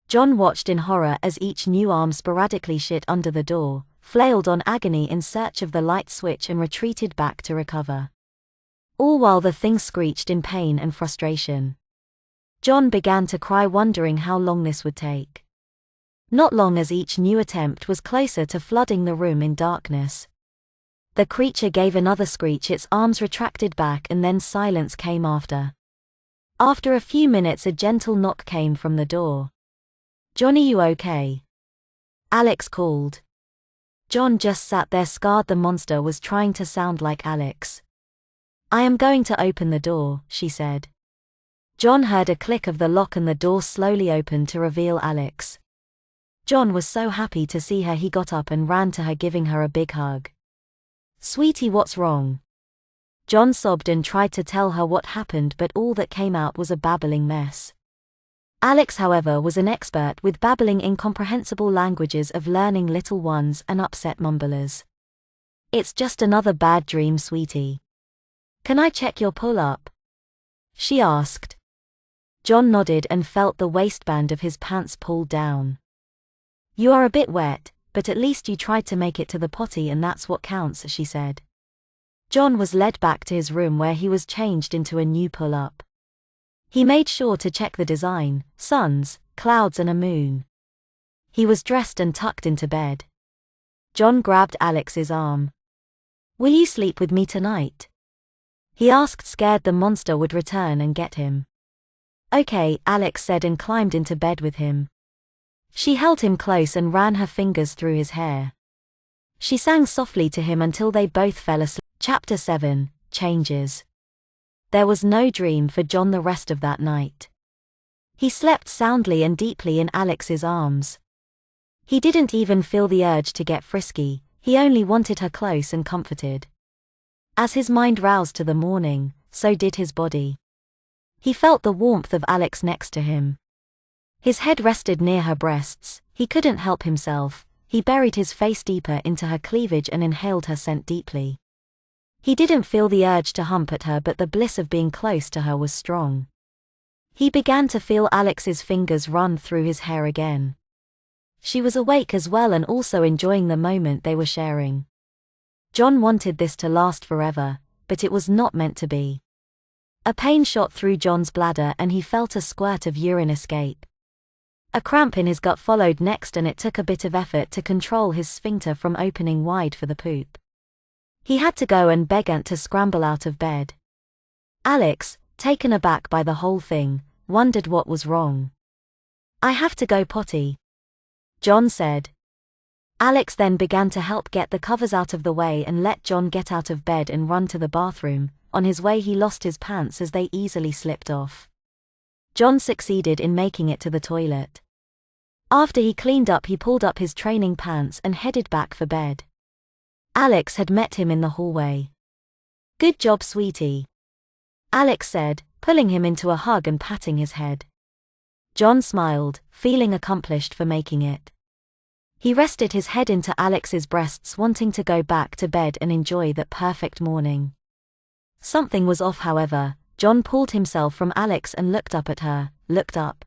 John watched in horror as each new arm sporadically shit under the door, flailed on agony in search of the light switch and retreated back to recover. All while the thing screeched in pain and frustration. John began to cry, wondering how long this would take. Not long, as each new attempt was closer to flooding the room in darkness. The creature gave another screech, its arms retracted back, and then silence came after. After a few minutes, a gentle knock came from the door. "Johnny, you okay?" Alex called. John just sat there, scarred. The monster was trying to sound like Alex. "I am going to open the door," she said. John heard a click of the lock and the door slowly opened to reveal Alex. John was so happy to see her, he got up and ran to her, giving her a big hug. "Sweetie, what's wrong?" John sobbed and tried to tell her what happened, but all that came out was a babbling mess. Alex, however, was an expert with babbling incomprehensible languages of learning little ones and upset mumblers. "It's just another bad dream, sweetie. Can I check your pull-up?" she asked. John nodded and felt the waistband of his pants pulled down. "You are a bit wet, but at least you tried to make it to the potty, and that's what counts," she said. John was led back to his room, where he was changed into a new pull-up. He made sure to check the design: suns, clouds and a moon. He was dressed and tucked into bed. John grabbed Alex's arm. "Will you sleep with me tonight?" he asked, scared the monster would return and get him. "Okay," Alex said, and climbed into bed with him. She held him close and ran her fingers through his hair. She sang softly to him until they both fell asleep. Chapter 7, Changes. There was no dream for John the rest of that night. He slept soundly and deeply in Alex's arms. He didn't even feel the urge to get frisky, he only wanted her close and comforted. As his mind roused to the morning, so did his body. He felt the warmth of Alex next to him. His head rested near her breasts. He couldn't help himself. He buried his face deeper into her cleavage and inhaled her scent deeply. He didn't feel the urge to hump at her, but the bliss of being close to her was strong. He began to feel Alex's fingers run through his hair again. She was awake as well and also enjoying the moment they were sharing. John wanted this to last forever, but it was not meant to be. A pain shot through John's bladder and he felt a squirt of urine escape. A cramp in his gut followed next, and it took a bit of effort to control his sphincter from opening wide for the poop. He had to go and beg Aunt to scramble out of bed. Alex, taken aback by the whole thing, wondered what was wrong. "I have to go potty," John said. Alex then began to help get the covers out of the way and let John get out of bed and run to the bathroom. On his way, he lost his pants as they easily slipped off. John succeeded in making it to the toilet. After he cleaned up, he pulled up his training pants and headed back for bed. Alex had met him in the hallway. "Good job, sweetie," Alex said, pulling him into a hug and patting his head. John smiled, feeling accomplished for making it. He rested his head into Alex's breasts, wanting to go back to bed and enjoy that perfect morning. Something was off, however. John pulled himself from Alex and looked up at her. Looked up.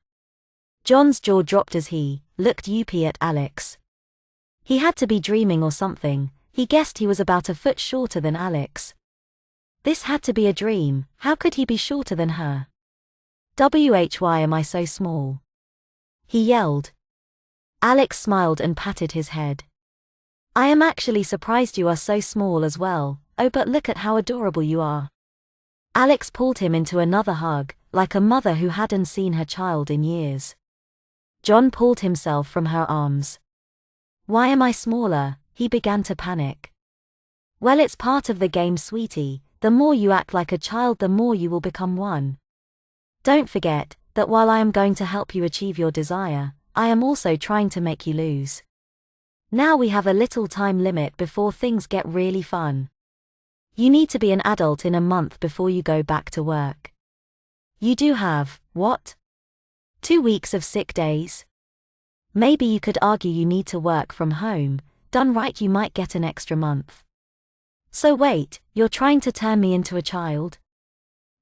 John's jaw dropped as he looked up at Alex. He had to be dreaming or something. He guessed he was about a foot shorter than Alex. This had to be a dream. How could he be shorter than her? "Why am I so small?" he yelled. Alex smiled and patted his head. "I am actually surprised you are so small as well. Oh, but look at how adorable you are." Alex pulled him into another hug, like a mother who hadn't seen her child in years. John pulled himself from her arms. "Why am I smaller?" He began to panic. "Well, it's part of the game, sweetie. The more you act like a child, the more you will become one. Don't forget that while I am going to help you achieve your desire, I am also trying to make you lose. Now we have a little time limit before things get really fun. You need to be an adult in a month before you go back to work. You do have, what? 2 weeks of sick days? Maybe you could argue you need to work from home. Done right, you might get an extra month. So wait, you're trying to turn me into a child?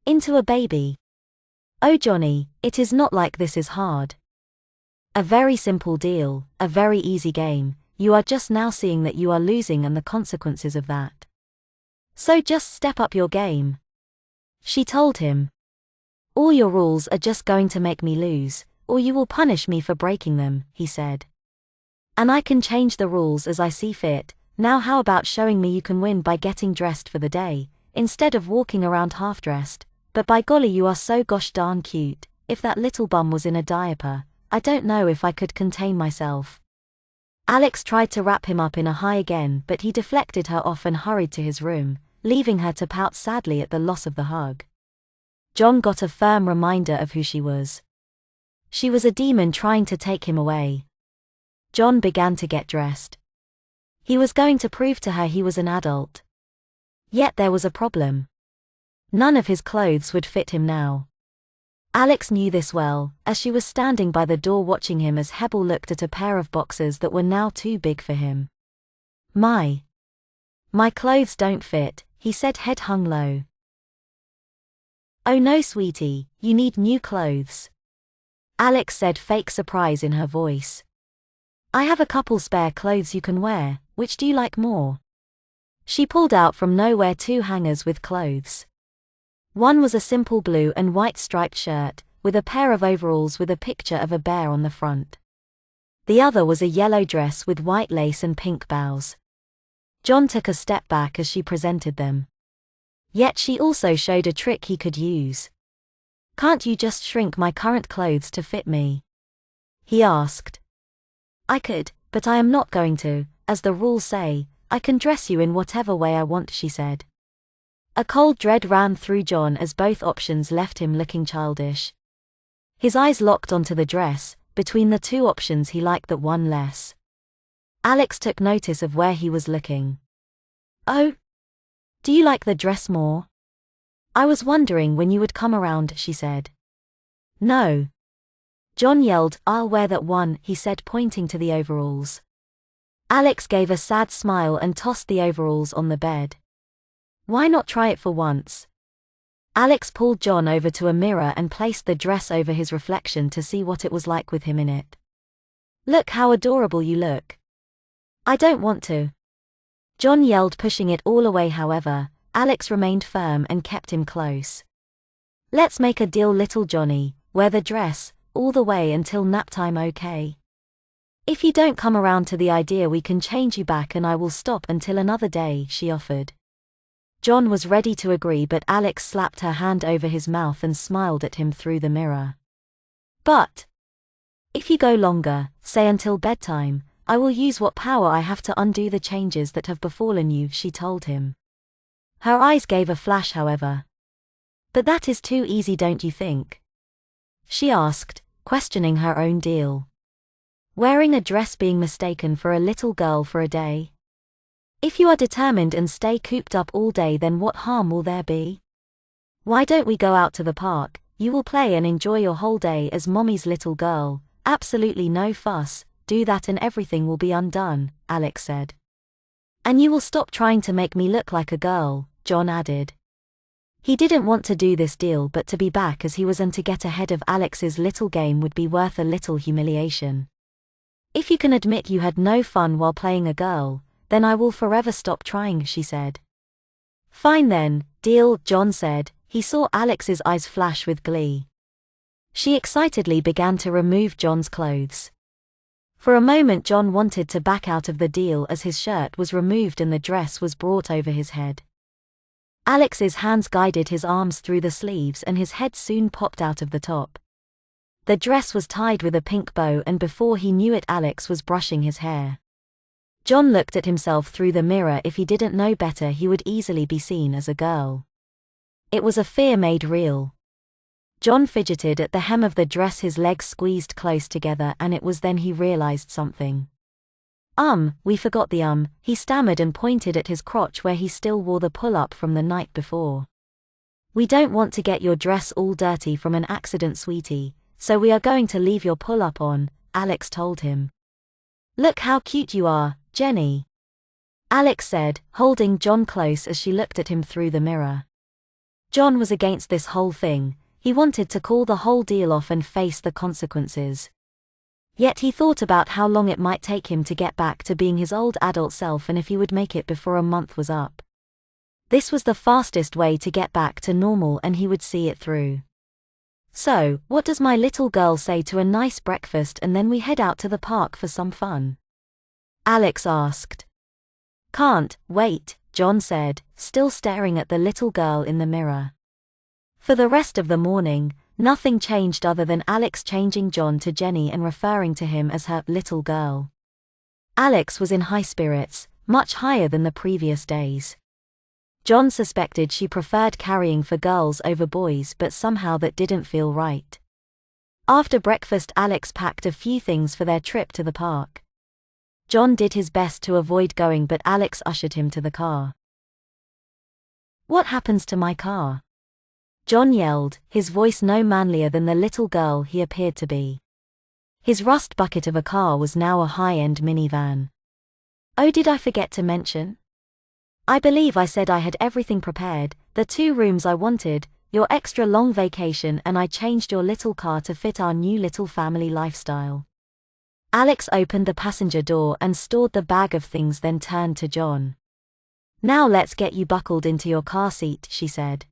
Into a baby? Oh Johnny, it is not like this is hard. A very simple deal, a very easy game, you are just now seeing that you are losing and the consequences of that. So just step up your game. She told him. All your rules are just going to make me lose, or you will punish me for breaking them, he said. And I can change the rules as I see fit. Now how about showing me you can win by getting dressed for the day, instead of walking around half-dressed? But by golly you are so gosh darn cute, if that little bum was in a diaper, I don't know if I could contain myself. Alex tried to wrap him up in a high again, but he deflected her off and hurried to his room, leaving her to pout sadly at the loss of the hug. John got a firm reminder of who she was. She was a demon trying to take him away. John began to get dressed. He was going to prove to her he was an adult. Yet there was a problem. None of his clothes would fit him now. Alex knew this well, as she was standing by the door watching him as Hebel looked at a pair of boxers that were now too big for him. My clothes don't fit, he said, head hung low. Oh no sweetie, you need new clothes. Alex said, fake surprise in her voice. I have a couple spare clothes you can wear, which do you like more? She pulled out from nowhere 2 hangers with clothes. One was a simple blue and white striped shirt, with a pair of overalls with a picture of a bear on the front. The other was a yellow dress with white lace and pink bows. John took a step back as she presented them. Yet she also showed a trick he could use. Can't you just shrink my current clothes to fit me? He asked. I could, but I am not going to, as the rules say, I can dress you in whatever way I want, she said. A cold dread ran through John as both options left him looking childish. His eyes locked onto the dress. Between the 2 options he liked that one less. Alex took notice of where he was looking. Oh? Do you like the dress more? I was wondering when you would come around, she said. No. John yelled, I'll wear that one, he said, pointing to the overalls. Alex gave a sad smile and tossed the overalls on the bed. Why not try it for once? Alex pulled John over to a mirror and placed the dress over his reflection to see what it was like with him in it. Look how adorable you look. I don't want to. John yelled, pushing it all away. However, Alex remained firm and kept him close. Let's make a deal, little Johnny, wear the dress, all the way until nap time, okay? If you don't come around to the idea we can change you back and I will stop until another day, she offered. John was ready to agree, but Alex slapped her hand over his mouth and smiled at him through the mirror. But if you go longer, say until bedtime, I will use what power I have to undo the changes that have befallen you, she told him. Her eyes gave a flash, however. But that is too easy, don't you think? She asked, questioning her own deal. Wearing a dress being mistaken for a little girl for a day? If you are determined and stay cooped up all day, then what harm will there be? Why don't we go out to the park? You will play and enjoy your whole day as mommy's little girl. Absolutely no fuss, do that and everything will be undone, Alex said. And you will stop trying to make me look like a girl, John added. He didn't want to do this deal, but to be back as he was and to get ahead of Alex's little game would be worth a little humiliation. If you can admit you had no fun while playing a girl, then I will forever stop trying, she said. Fine then, deal, John said. He saw Alex's eyes flash with glee. She excitedly began to remove John's clothes. For a moment John wanted to back out of the deal as his shirt was removed and the dress was brought over his head. Alex's hands guided his arms through the sleeves and his head soon popped out of the top. The dress was tied with a pink bow and before he knew it Alex was brushing his hair. John looked at himself through the mirror. If he didn't know better, he would easily be seen as a girl. It was a fear made real. John fidgeted at the hem of the dress, his legs squeezed close together, and it was then he realized something. We forgot the he stammered and pointed at his crotch where he still wore the pull-up from the night before. We don't want to get your dress all dirty from an accident, sweetie, so we are going to leave your pull-up on, Alex told him. Look how cute you are, Jenny. Alex said, holding John close as she looked at him through the mirror. John was against this whole thing. He wanted to call the whole deal off and face the consequences. Yet he thought about how long it might take him to get back to being his old adult self and if he would make it before a month was up. This was the fastest way to get back to normal and he would see it through. So, what does my little girl say to a nice breakfast and then we head out to the park for some fun? Alex asked. Can't wait, John said, still staring at the little girl in the mirror. For the rest of the morning, nothing changed other than Alex changing John to Jenny and referring to him as her little girl. Alex was in high spirits, much higher than the previous days. John suspected she preferred carrying for girls over boys, but somehow that didn't feel right. After breakfast, Alex packed a few things for their trip to the park. John did his best to avoid going, but Alex ushered him to the car. What happens to my car? John yelled, his voice no manlier than the little girl he appeared to be. His rust bucket of a car was now a high-end minivan. Oh, did I forget to mention? I believe I said I had everything prepared, the 2 rooms I wanted, your extra long vacation, and I changed your little car to fit our new little family lifestyle. Alex opened the passenger door and stored the bag of things, then turned to John. Now let's get you buckled into your car seat, she said.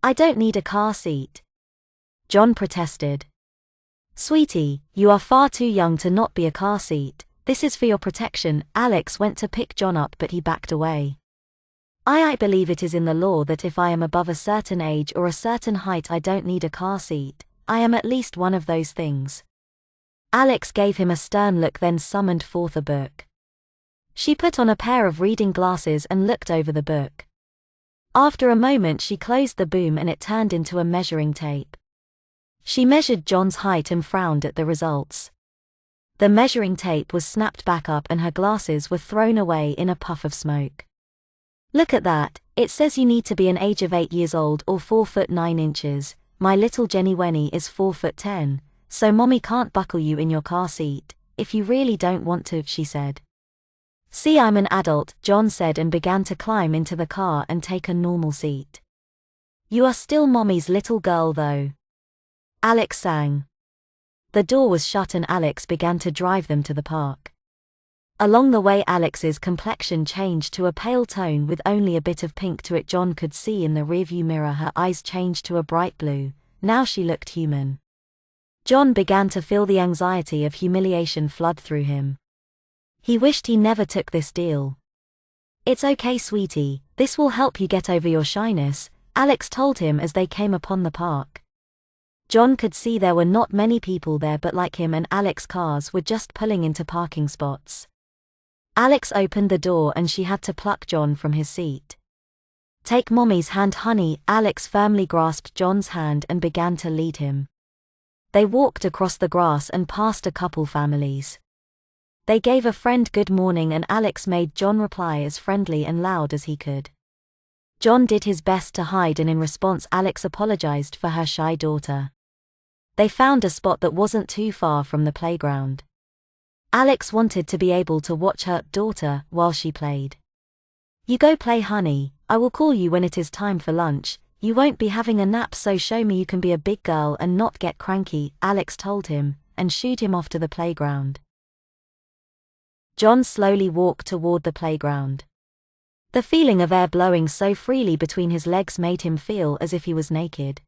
I don't need a car seat. John protested. Sweetie, you are far too young to not be a car seat. This is for your protection. Alex went to pick John up, but he backed away. I believe it is in the law that if I am above a certain age or a certain height I don't need a car seat. I am at least one of those things. Alex gave him a stern look, then summoned forth a book. She put on a pair of reading glasses and looked over the book. After a moment she closed the boom and it turned into a measuring tape. She measured John's height and frowned at the results. The measuring tape was snapped back up and her glasses were thrown away in a puff of smoke. Look at that, it says you need to be an age of 8 years old or 4 foot 9 inches. My little Jenny Wenny is 4 foot 10, so mommy can't buckle you in your car seat, if you really don't want to, she said. See, I'm an adult, John said and began to climb into the car and take a normal seat. You are still mommy's little girl though. Alex sang. The door was shut and Alex began to drive them to the park. Along the way Alex's complexion changed to a pale tone with only a bit of pink to it. John could see in the rearview mirror her eyes changed to a bright blue. Now she looked human. John began to feel the anxiety of humiliation flood through him. He wished he never took this deal. It's okay, sweetie, this will help you get over your shyness, Alex told him as they came upon the park. John could see there were not many people there, but like him and Alex, cars were just pulling into parking spots. Alex opened the door and she had to pluck John from his seat. Take mommy's hand, honey. Alex firmly grasped John's hand and began to lead him. They walked across the grass and past a couple families. They gave a friend good morning and Alex made John reply as friendly and loud as he could. John did his best to hide and in response Alex apologized for her shy daughter. They found a spot that wasn't too far from the playground. Alex wanted to be able to watch her daughter while she played. You go play, honey, I will call you when it is time for lunch. You won't be having a nap, so show me you can be a big girl and not get cranky, Alex told him, and shooed him off to the playground. John slowly walked toward the playground. The feeling of air blowing so freely between his legs made him feel as if he was naked.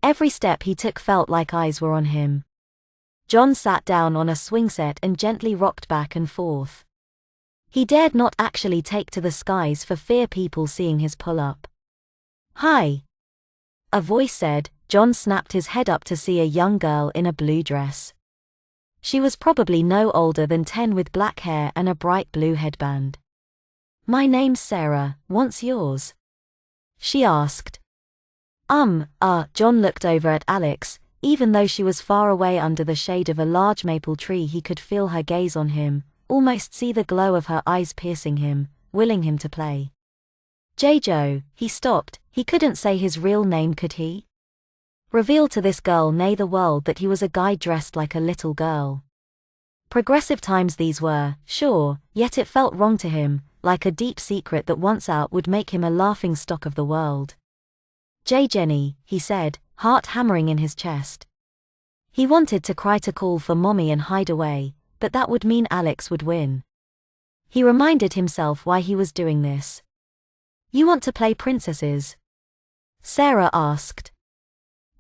Every step he took felt like eyes were on him. John sat down on a swing set and gently rocked back and forth. He dared not actually take to the skies for fear people seeing his pull-up. Hi! A voice said. John snapped his head up to see a young girl in a blue dress. She was probably no older than 10 with black hair and a bright blue headband. My name's Sarah, what's yours? She asked. John looked over at Alex. Even though she was far away under the shade of a large maple tree, he could feel her gaze on him, almost see the glow of her eyes piercing him, willing him to play. Joe, he stopped. He couldn't say his real name, could he? Reveal to this girl, nay the world, that he was a guy dressed like a little girl. Progressive times these were, sure, yet it felt wrong to him. like a deep secret that once out would make him a laughing stock of the world. Jenny, he said, heart hammering in his chest. He wanted to cry, to call for mommy and hide away, but that would mean Alex would win. He reminded himself why he was doing this. You want to play princesses? Sarah asked.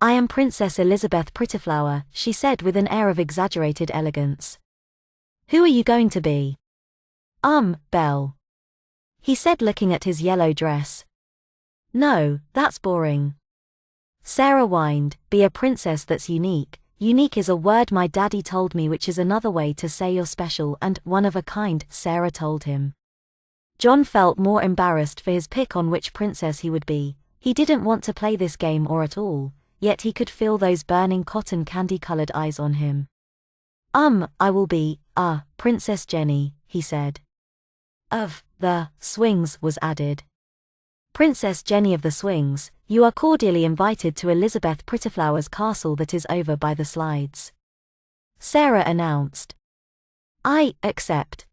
I am Princess Elizabeth Prettyflower, she said with an air of exaggerated elegance. Who are you going to be? Belle. He said, looking at his yellow dress. No, that's boring. Sarah whined, be a princess that's unique. Unique is a word my daddy told me, which is another way to say you're special and one of a kind, Sarah told him. John felt more embarrassed for his pick on which princess he would be. He didn't want to play this game or at all, yet he could feel those burning cotton candy-colored eyes on him. I will be, Princess Jenny, he said. Of the Swings was added. Princess Jenny of the Swings, you are cordially invited to Elizabeth Prettyflower's castle that is over by the slides. Sarah announced. I accept.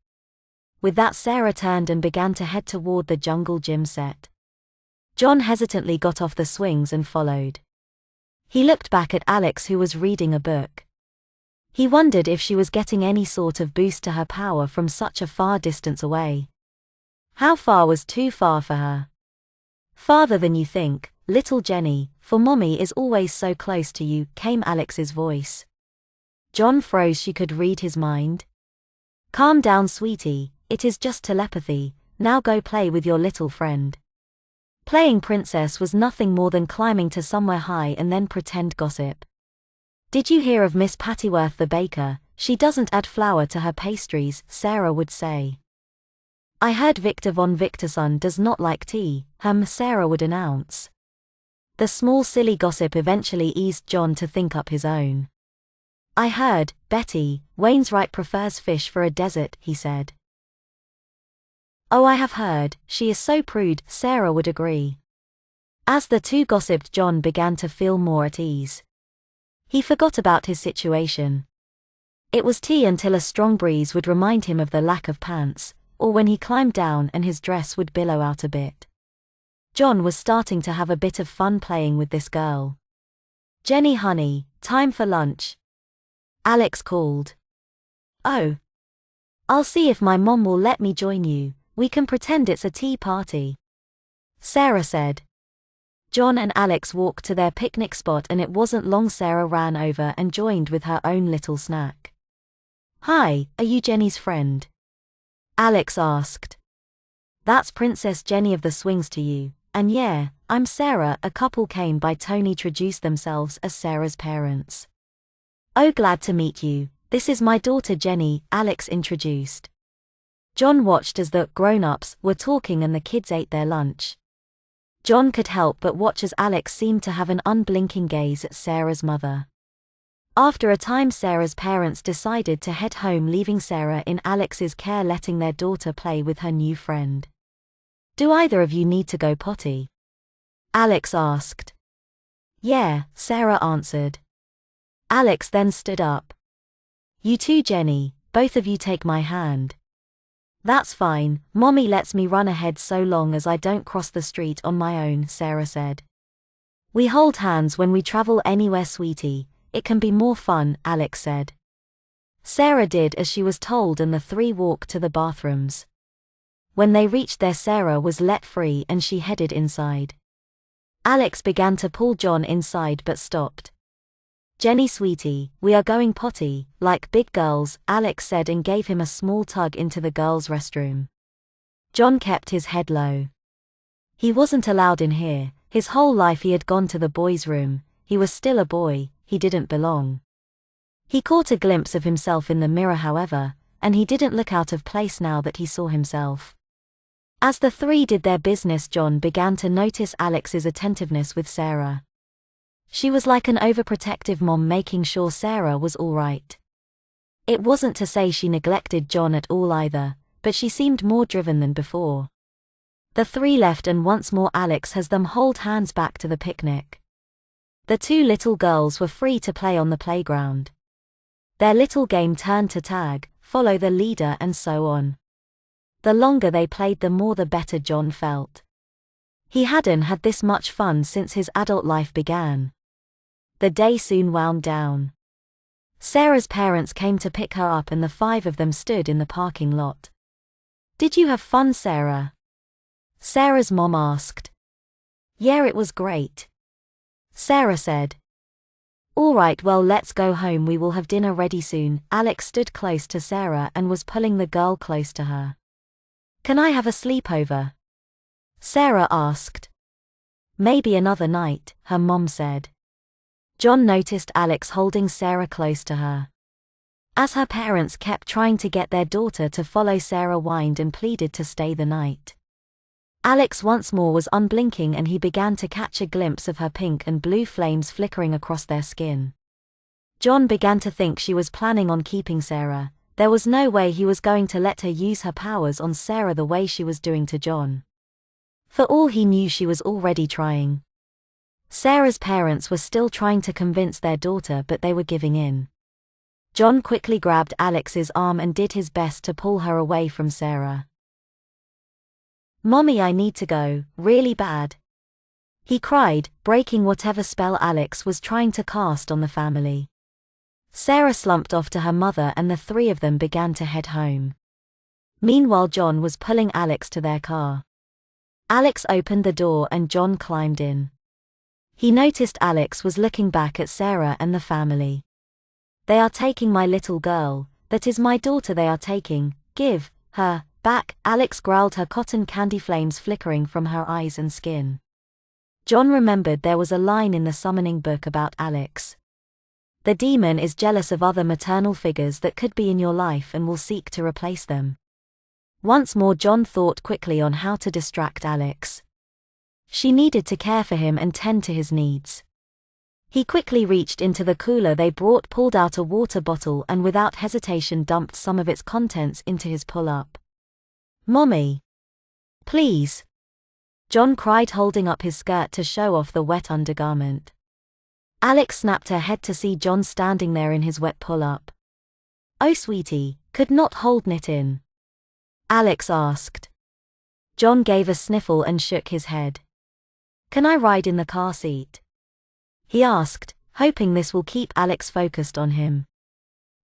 With that, Sarah turned and began to head toward the jungle gym set. John hesitantly got off the swings and followed. He looked back at Alex, who was reading a book. He wondered if she was getting any sort of boost to her power from such a far distance away. How far was too far for her? Farther than you think, little Jenny, for mommy is always so close to you, came Alex's voice. John froze. She could read his mind. Calm down, sweetie, it is just telepathy, now go play with your little friend. Playing princess was nothing more than climbing to somewhere high and then pretend gossip. Did you hear of Miss Pattyworth the baker? She doesn't add flour to her pastries, Sarah would say. I heard Victor von Victorson does not like tea, Sarah would announce. The small silly gossip eventually eased John to think up his own. I heard, Betty, Wainwright prefers fish for a dessert, he said. Oh, I have heard, she is so prude, Sarah would agree. As the two gossiped, John began to feel more at ease. He forgot about his situation. It was tea until a strong breeze would remind him of the lack of pants, or when he climbed down and his dress would billow out a bit. John was starting to have a bit of fun playing with this girl. Jenny honey, time for lunch. Alex called. Oh. I'll see if my mom will let me join you, we can pretend it's a tea party. Sarah said. John and Alex walked to their picnic spot, and it wasn't long Sarah ran over and joined with her own little snack. Hi, are you Jenny's friend? Alex asked. That's Princess Jenny of the Swings to you, and yeah, I'm Sarah. A couple came by. Tony introduced themselves as Sarah's parents. Oh, glad to meet you, this is my daughter Jenny, Alex introduced. John watched as the grown-ups were talking and the kids ate their lunch. John could help but watch as Alex seemed to have an unblinking gaze at Sarah's mother. After a time, Sarah's parents decided to head home, leaving Sarah in Alex's care, letting their daughter play with her new friend. Do either of you need to go potty? Alex asked. Yeah, Sarah answered. Alex then stood up. You too, Jenny, both of you take my hand. That's fine, mommy lets me run ahead so long as I don't cross the street on my own, Sarah said. We hold hands when we travel anywhere, sweetie. It can be more fun, Alex said. Sarah did as she was told, and the three walked to the bathrooms. When they reached there, Sarah was let free and she headed inside. Alex began to pull John inside but stopped. Jenny sweetie, we are going potty, like big girls, Alex said, and gave him a small tug into the girls' restroom. John kept his head low. He wasn't allowed in here. His whole life he had gone to the boys' room. He was still a boy, he didn't belong. He caught a glimpse of himself in the mirror, however, and he didn't look out of place now that he saw himself. As the three did their business, John began to notice Alex's attentiveness with Sarah. She was like an overprotective mom, making sure Sarah was all right. It wasn't to say she neglected John at all either, but she seemed more driven than before. The three left, and once more Alex has them hold hands back to the picnic. The two little girls were free to play on the playground. Their little game turned to tag, follow the leader, and so on. The longer they played, the more the better John felt. He hadn't had this much fun since his adult life began. The day soon wound down. Sarah's parents came to pick her up and the five of them stood in the parking lot. "Did you have fun, Sarah?" Sarah's mom asked. "Yeah, it was great," Sarah said. "All right, well, let's go home, we will have dinner ready soon." Alex stood close to Sarah and was pulling the girl close to her. "Can I have a sleepover?" Sarah asked. "Maybe another night," her mom said. John noticed Alex holding Sarah close to her. As her parents kept trying to get their daughter to follow, Sarah whined and pleaded to stay the night. Alex once more was unblinking and he began to catch a glimpse of her pink and blue flames flickering across their skin. John began to think she was planning on keeping Sarah. There was no way he was going to let her use her powers on Sarah the way she was doing to John. For all he knew, she was already trying. Sarah's parents were still trying to convince their daughter, but they were giving in. John quickly grabbed Alex's arm and did his best to pull her away from Sarah. "Mommy, I need to go, really bad," he cried, breaking whatever spell Alex was trying to cast on the family. Sarah slumped off to her mother and the three of them began to head home. Meanwhile, John was pulling Alex to their car. Alex opened the door and John climbed in. He noticed Alex was looking back at Sarah and the family. "They are taking my little girl, that is my daughter they are taking, give her back," Alex growled, her cotton candy flames flickering from her eyes and skin. John remembered there was a line in the summoning book about Alex. The demon is jealous of other maternal figures that could be in your life and will seek to replace them. Once more, John thought quickly on how to distract Alex. She needed to care for him and tend to his needs. He quickly reached into the cooler they brought, pulled out a water bottle and without hesitation dumped some of its contents into his pull-up. "Mommy, please," John cried, holding up his skirt to show off the wet undergarment. Alex snapped her head to see John standing there in his wet pull-up. "Oh sweetie, could not hold knit in?" Alex asked. John gave a sniffle and shook his head. "Can I ride in the car seat?" he asked, hoping this will keep Alex focused on him.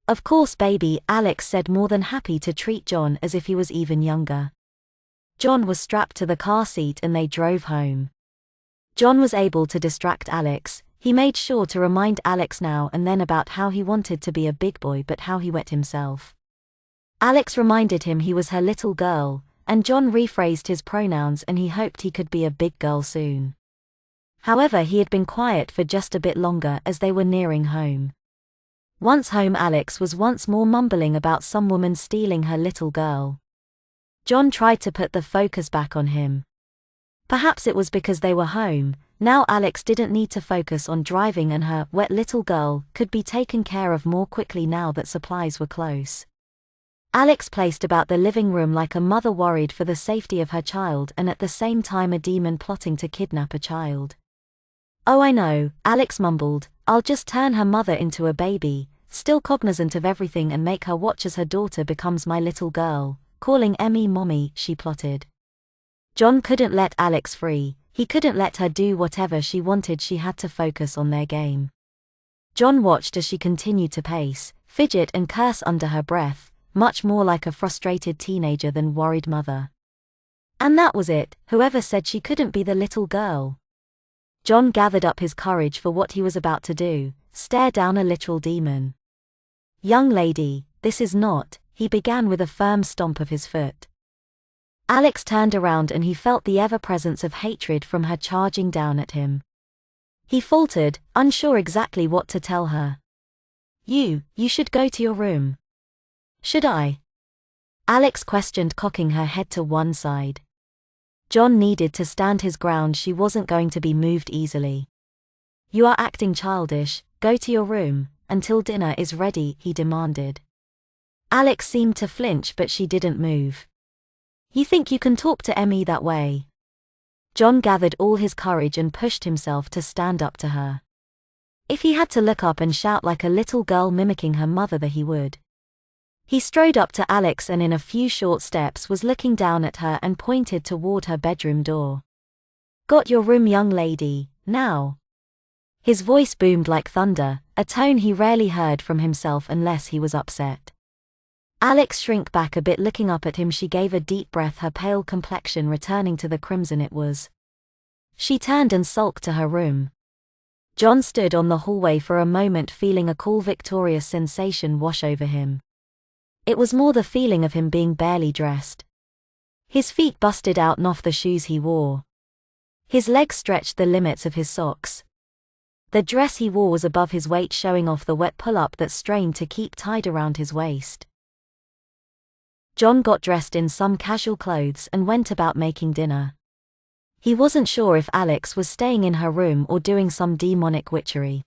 "Of course, baby," Alex said, more than happy to treat John as if he was even younger. John was strapped to the car seat and they drove home. John was able to distract Alex. He made sure to remind Alex now and then about how he wanted to be a big boy but how he wet himself. Alex reminded him he was her little girl, and John rephrased his pronouns and he hoped he could be a big girl soon. However, he had been quiet for just a bit longer as they were nearing home. Once home, Alex was once more mumbling about some woman stealing her little girl. John tried to put the focus back on him. Perhaps it was because they were home. Now Alex didn't need to focus on driving and her wet little girl could be taken care of more quickly now that supplies were close. Alex paced about the living room like a mother worried for the safety of her child and at the same time a demon plotting to kidnap a child. "Oh, I know," Alex mumbled, "I'll just turn her mother into a baby, still cognizant of everything, and make her watch as her daughter becomes my little girl, calling Emmy mommy," she plotted. John couldn't let Alex free. He couldn't let her do whatever she wanted. She had to focus on their game. John watched as she continued to pace, fidget and curse under her breath, much more like a frustrated teenager than worried mother. And that was it, whoever said she couldn't be the little girl. John gathered up his courage for what he was about to do, stare down a literal demon. "Young lady, this is not," he began with a firm stomp of his foot. Alex turned around and he felt the ever-presence of hatred from her charging down at him. He faltered, unsure exactly what to tell her. You should go to your room." "Should I?" Alex questioned, cocking her head to one side. John needed to stand his ground. She wasn't going to be moved easily. "You are acting childish. Go to your room, until dinner is ready," he demanded. Alex seemed to flinch, but she didn't move. "You think you can talk to Emmy that way?" John gathered all his courage and pushed himself to stand up to her. If he had to look up and shout like a little girl mimicking her mother, that he would. He strode up to Alex and in a few short steps was looking down at her and pointed toward her bedroom door. "Got your room, young lady, now." His voice boomed like thunder, a tone he rarely heard from himself unless he was upset. Alex shrank back a bit looking up at him. She gave a deep breath, her pale complexion returning to the crimson it was. She turned and sulked to her room. John stood on the hallway for a moment, feeling a cool victorious sensation wash over him. It was more the feeling of him being barely dressed. His feet busted out and off the shoes he wore. His legs stretched the limits of his socks. The dress he wore was above his weight, showing off the wet pull-up that strained to keep tied around his waist. John got dressed in some casual clothes and went about making dinner. He wasn't sure if Alex was staying in her room or doing some demonic witchery.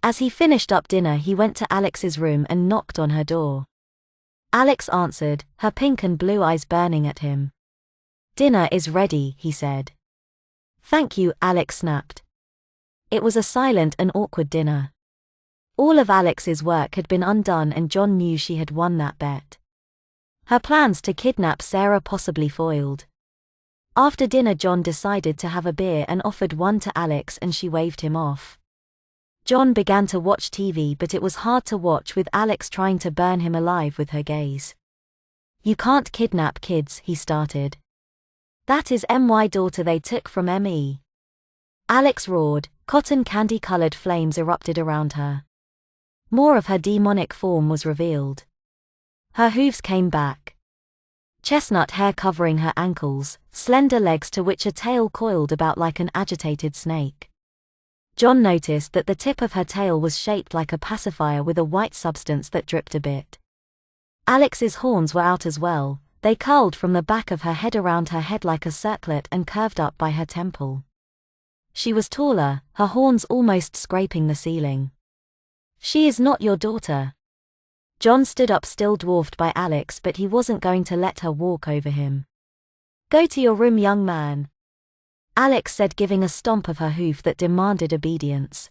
As he finished up dinner, he went to Alex's room and knocked on her door. Alex answered, her pink and blue eyes burning at him. "Dinner is ready," he said. "Thank you," Alex snapped. It was a silent and awkward dinner. All of Alex's work had been undone and John knew she had won that bet. Her plans to kidnap Sarah possibly foiled. After dinner, John decided to have a beer and offered one to Alex, and she waved him off. John began to watch TV, but it was hard to watch with Alex trying to burn him alive with her gaze. "You can't kidnap kids," he started. "That is my daughter they took from me." Alex roared, cotton candy-colored flames erupted around her. More of her demonic form was revealed. Her hooves came back. Chestnut hair covering her ankles, slender legs to which a tail coiled about like an agitated snake. John noticed that the tip of her tail was shaped like a pacifier with a white substance that dripped a bit. Alex's horns were out as well, they curled from the back of her head around her head like a circlet and curved up by her temple. She was taller, her horns almost scraping the ceiling. "She is not your daughter." John stood up, still dwarfed by Alex, but he wasn't going to let her walk over him. "Go to your room, young man," Alex said, giving a stomp of her hoof that demanded obedience.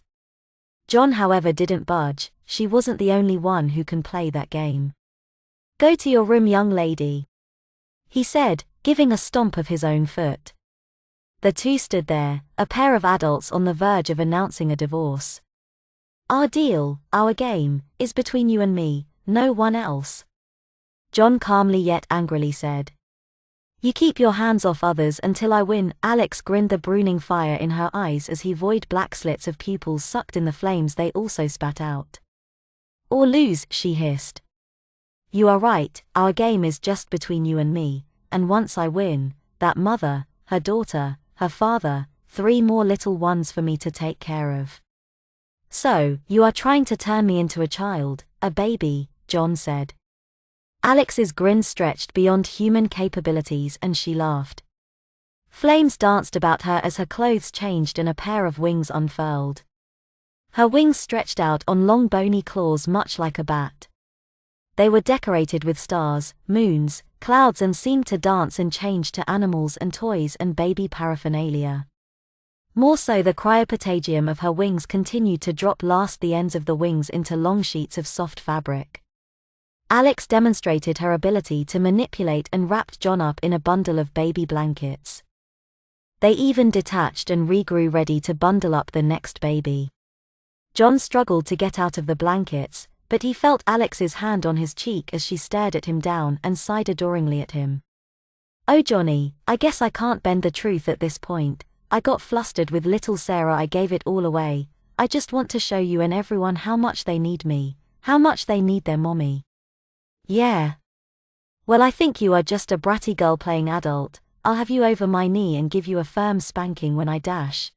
John, however, didn't budge. She wasn't the only one who can play that game. "Go to your room, young lady," he said, giving a stomp of his own foot. The two stood there, a pair of adults on the verge of announcing a divorce. "Our deal, our game, is between you and me, no one else," John calmly yet angrily said. "You keep your hands off others until I win." Alex grinned, the brooning fire in her eyes as he void black slits of pupils sucked in the flames they also spat out. "Or lose," she hissed. "You are right, our game is just between you and me, and once I win, that mother, her daughter, her father, 3 more little ones for me to take care of." "So, you are trying to turn me into a child, a baby," John said. Alex's grin stretched beyond human capabilities and she laughed. Flames danced about her as her clothes changed and a pair of wings unfurled. Her wings stretched out on long bony claws much like a bat. They were decorated with stars, moons, clouds, and seemed to dance and change to animals and toys and baby paraphernalia. More so, the cryopatagium of her wings continued to drop last the ends of the wings into long sheets of soft fabric. Alex demonstrated her ability to manipulate and wrapped John up in a bundle of baby blankets. They even detached and regrew, ready to bundle up the next baby. John struggled to get out of the blankets, but he felt Alex's hand on his cheek as she stared at him down and sighed adoringly at him. "Oh Johnny, I guess I can't bend the truth at this point. I got flustered with little Sarah, I gave it all away. I just want to show you and everyone how much they need me, how much they need their mommy." "Yeah. Well, I think you are just a bratty girl playing adult. I'll have you over my knee and give you a firm spanking when I dash."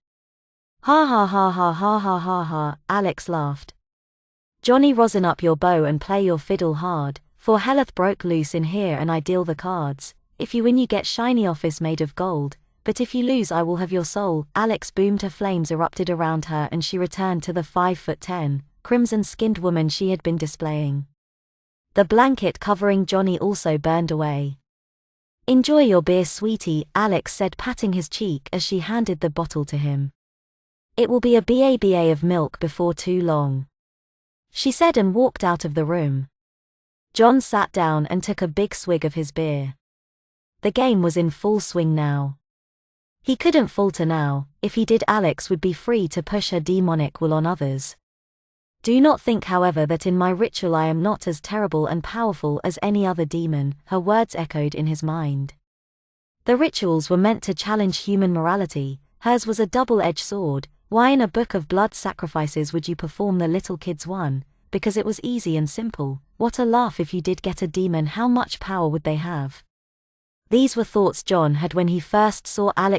"Ha ha ha ha ha ha ha ha," Alex laughed. "Johnny, rosin up your bow and play your fiddle hard, for helleth broke loose in here and I deal the cards. If you win you get shiny office made of gold, but if you lose I will have your soul." Alex boomed, her flames erupted around her and she returned to the 5'10", crimson-skinned woman she had been displaying. The blanket covering Johnny also burned away. "Enjoy your beer, sweetie," Alex said, patting his cheek as she handed the bottle to him. "It will be a baba of milk before too long," she said and walked out of the room. John sat down and took a big swig of his beer. The game was in full swing now. He couldn't falter now. If he did, Alex would be free to push her demonic will on others. Do not think, however, that in my ritual I am not as terrible and powerful as any other demon, her words echoed in his mind. The rituals were meant to challenge human morality. Hers was a double-edged sword. Why in a book of blood sacrifices would you perform the little kid's one? Because it was easy and simple. What a laugh if you did get a demon, how much power would they have? These were thoughts John had when he first saw Alex